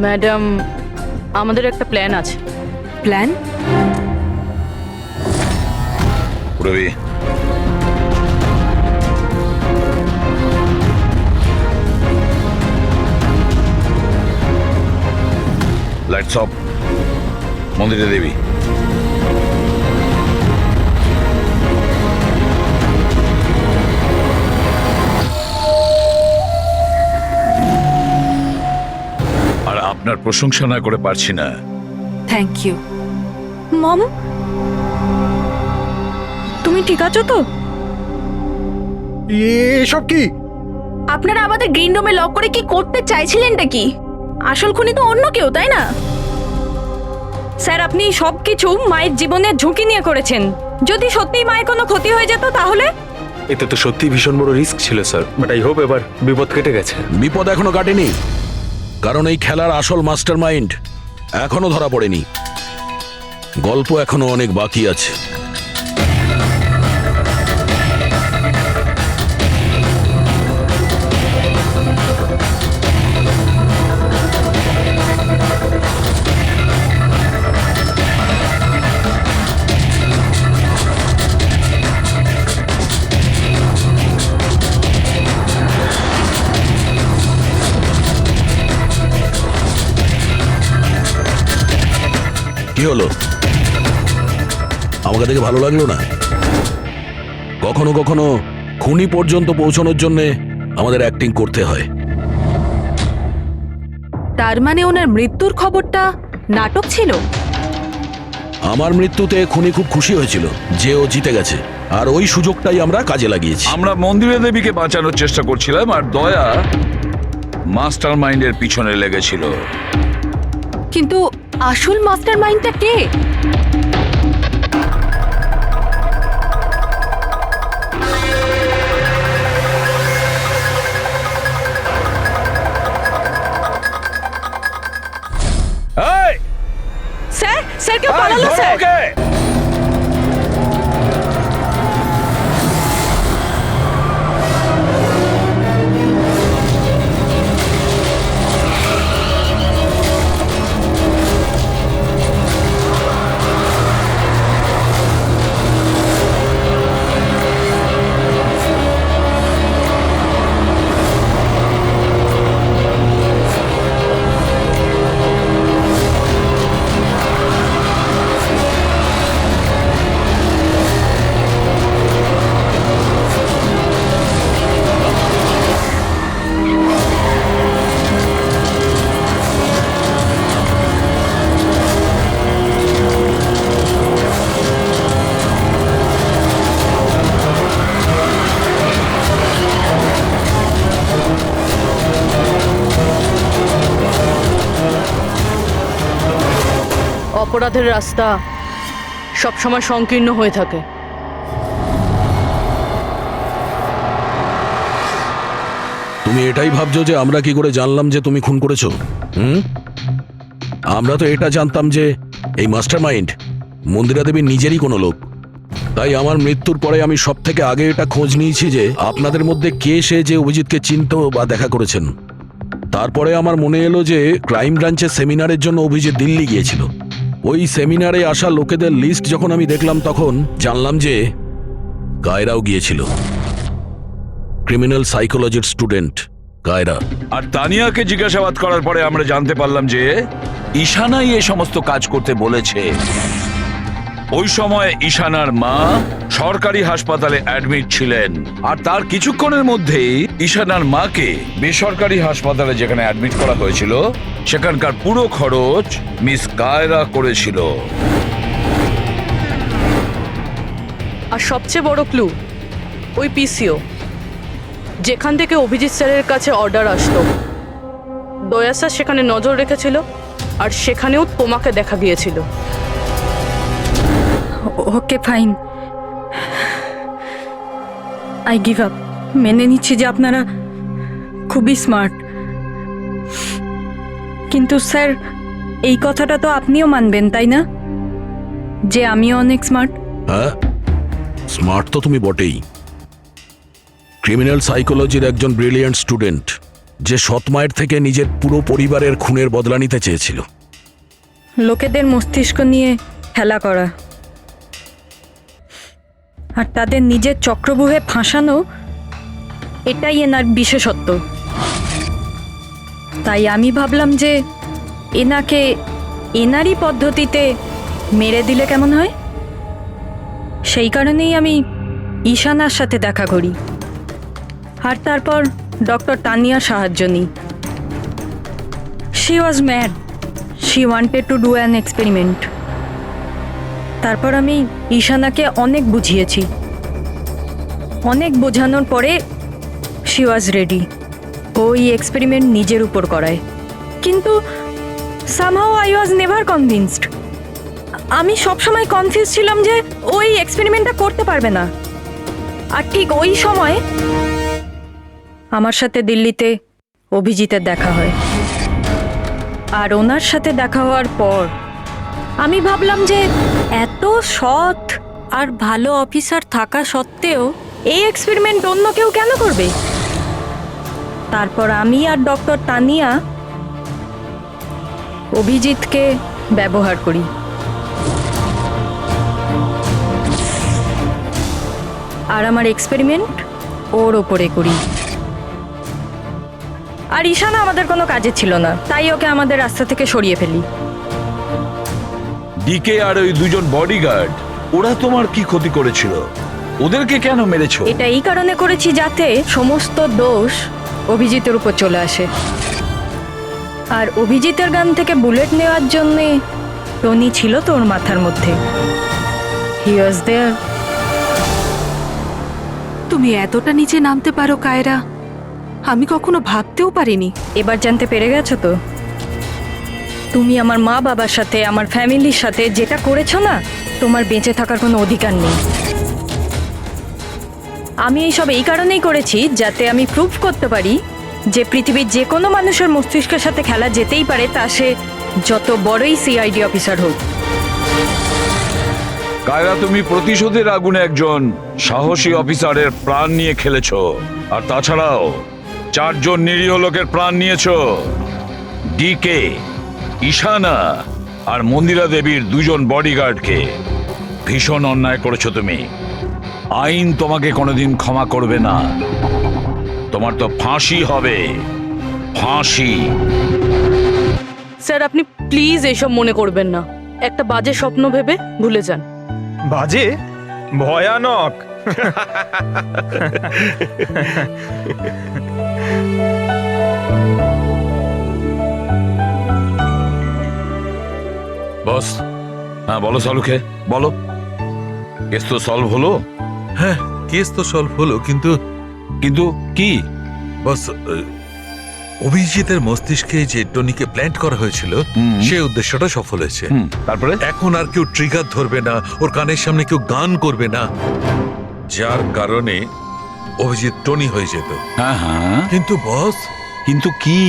ম্যাডাম, আমাদের একটা প্ল্যান আছে। Plan? Rabi, lights off. Mandira Devi, আর আপনার প্রশংসা না করে পারছি না। Thank you. মম, তুমি ঠিক আছো তো? এসব কি? আপনারা আমাদের গ্রিন রুমে লক করে কি করতে চাইছিলেনটা কি? আসল খুনি তো অন্য কেউ, তাই না? স্যার, আপনি সবকিছু মায়ের জীবনের ঝুঁকি নিয়ে করেছেন। যদি সত্যিই মায়ের কোনো ক্ষতি হয়ে যেত তাহলে? এতে তো সত্যি ভীষণ বড় রিস্ক ছিল স্যার, বাট আই হোপ এবার বিপদ কেটে গেছে। বিপদ এখনো কাটেনি, কারণ এই খেলার আসল মাস্টারমাইন্ড এখনো ধরা পড়েনি। গল্প এখনো অনেক বাকি আছে। কি হলো? আমাকে দেখে ভালো লাগলো না? কখনো কখনো খুনি পর্যন্ত পৌঁছানোর জন্য আমাদের অ্যাক্টিং করতে হয়। তার মানে ওনার মৃত্যুর খবরটা নাটক ছিল? আমার মৃত্যুতে খুনি খুব খুশি হয়েছিল যে ও জিতে গেছে, আর ওই সুযোগটাই আমরা কাজে লাগিয়েছি। আমরা মন্দিরা দেবীকে বাঁচানোর চেষ্টা করছিলাম, আর দয়া মাস্টার মাইন্ডের পিছনে লেগেছিল। কিন্তু আসল মাস্টার মাইন্ডটা কে? স্যার, স্যার কেউ পালালো স্যার। অপরাধের রাস্তা সবসময় সংকীর্ণ হয়ে থাকে। তুমি এটাই ভাবছো যে আমরা কি করে জানলাম যে তুমি খুন করেছো? আমরা তো এটা জানতাম যে এই মাস্টারমাইন্ড মন্দিরা দেবীর নিজেরই কোনো লোক। তাই আমার মৃত্যুর পরে আমি সব থেকে আগে এটা খোঁজ নিয়েছি যে আপনাদের মধ্যে কে সে যে অভিজিৎকে চিনতো বা দেখা করেছেন। তারপরে আমার মনে এলো যে ক্রাইম ব্রাঞ্চের সেমিনারের জন্য অভিজিৎ দিল্লি গিয়েছিল। ওই সেমিনারে আসা লোকেদের লিস্ট যখন আমি দেখলাম তখন জানলাম যে কায়রাও গিয়েছিল। ক্রিমিনাল সাইকোলজির স্টুডেন্ট কায়রা। আর তানিয়াকে জিজ্ঞাসাবাদ করার পরে আমরা জানতে পারলাম যে ঈশানাই এই সমস্ত কাজ করতে বলেছে। ওই সময় ঈশানার মা সরকারি হাসপাতালে অ্যাডমিট ছিলেন, আর তার কিছুক্ষণের মধ্যেই ঈশানার মাকে বেসরকারি হাসপাতালে যেখানে অ্যাডমিট করা হয়েছিল সেখানকার পুরো খরচ মিস কায়রা করেছিল। আর সবচেয়ে বড় ক্লু ওই পিসিও, যেখান থেকে অভিজিৎ স্যারের কাছে অর্ডার আসতো। দয়া স্যার সেখানে নজর রেখেছিল, আর সেখানেও তোমাকে দেখা গিয়েছিল। Okay fine, I give up. মেনে নিচ্ছি যে আপনারা খুবই স্মার্ট, কিন্তু স্যার এই কথাটা তো আপনিও মানবেন তাই না, যে আমিও অনেক স্মার্ট? হ্যাঁ, স্মার্ট তো তুমি বটেই। ক্রিমিনাল সাইকোলজির একজন ব্রিলিয়ান্ট স্টুডেন্ট, যে সৎ মায়ের থেকে নিজের পুরো পরিবারের খুনের বদলা নিতে চেয়েছিল। লোকেদের মস্তিষ্ক নিয়ে খেলা করা আর তাদের নিজের চক্রব্যূহে ফাঁসানো, এটাই এনার বিশেষত্ব। তাই আমি ভাবলাম যে এনাকে এনারই পদ্ধতিতে মেরে দিলে কেমন হয়। সেই কারণেই আমি ঈশানার সাথে দেখা করি, আর তারপর ডক্টর তানিয়ার সাহায্য নিই। She was mad, she wanted to do an experiment. তারপর আমি ঈশানাকে অনেক বুঝিয়েছি, অনেক বোঝানোর পরে শি ওয়াজ রেডি। ওই এক্সপেরিমেন্ট নিজের উপর করায়, কিন্তু somehow I was never convinced. আমি সবসময় কনফিউজ ছিলাম যে ওই এক্সপেরিমেন্টটা করতে পারবে না। আর ঠিক ওই সময় আমার সাথে দিল্লিতে অভিজিতের দেখা হয়, আর ওনার সাথে দেখা হওয়ার পর আমি ভাবলাম যে এত সৎ আর ভালো অফিসার থাকা সত্ত্বেও এই এক্সপেরিমেন্ট অন্য কেউ কেন করবে। তারপর আমি আর ডক্টর তানিয়া অভিজিৎকে ব্যবহার করি। আর আমার এক্সপেরিমেন্ট ওর ওপরে করি। আর ঈশানা আমাদের কোনো কাজে ছিল না, তাই ওকে আমাদের রাস্তা থেকে সরিয়ে ফেলি। ডিকে আর ওই দুজন বডিগার্ড, ওরা তোমার কি ক্ষতি করেছিল? ওদেরকে কেন মেরেছো? এটা এই কারণে করেছি যাতে সমস্ত দোষ অভিজিতের উপর চলে আসে। আর অভিজিতের গান থেকে বুলেট নেওয়ার জন্যে টনি ছিল তোর মাথার মধ্যে। হি ওয়াজ দেয়ার। তুমি এতটা নিচে নামতে পারো কায়রা, আমি কখনো ভাবতেও পারিনি। এবার জানতে পেরে গেছো তো? তুমি আমার মা বাবার সাথে, আমার ফ্যামিলির সাথে যেটা করেছো না, তোমার বেঁচে থাকার কোনো অধিকার নেই। আমি এইসব এই কারণেই করেছি যাতে আমি প্রুভ করতে পারি যে পৃথিবীর যে কোনো মানুষের মস্তিষ্কের সাথে খেলা যেতেই পারে, তা সে যত বড়ই সিআইডি অফিসার হোক। কায়রা, তুমি প্রতিশোধের আগুনে একজন সাহসী অফিসারের প্রাণ নিয়ে খেলেছো, আর তাছাড়াও 4 জন নিরীহ লোকের প্রাণ নিয়েছো। ডিকে, ঈশানা আর মন্দিরা দেবীর 2 জন বডিগার্ডকে ভীষণ অন্যায় করেছো তুমি। আইন তোমাকে কোনোদিন ক্ষমা করবে না। তোমার তো ফাঁসি হবে, ফাঁসি। স্যার, আপনি প্লিজ এসব মনে করবেন না। একটা বাজে স্বপ্ন ভেবে ভুলে যান। বাজে? ভয়ানক। বস, হ্যাঁ বলো সালুকে, বলো। কেস তো সলভ হলো? হ্যাঁ, কেস তো সলভ হলো, কিন্তু কিন্তু কি? বস, অভিজিতের মস্তিষ্কে যে টনিকে প্ল্যান্ট করা হয়েছিল, সে উদ্দেশ্যটা সফল হয়েছে। তারপরে এখন আর কেউ ট্রিগার ধরবে না, ওর কানের সামনে কেউ গান করবে না, যার কারণে অভিজিৎ টনি হয়ে যেত। হ্যাঁ হ্যাঁ, কিন্তু বস, কিন্তু কি?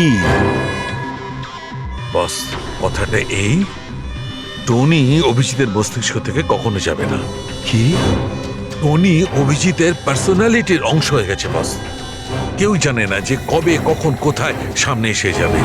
বস, কথাটা এই, টনি অভিজিতের মস্তিষ্ক থেকে কখনো যাবে না। কি? টনি অভিজিতের পার্সোনালিটির অংশ হয়ে গেছে বস। কেউ জানে না যে কবে, কখন, কোথায় সামনে এসে যাবে।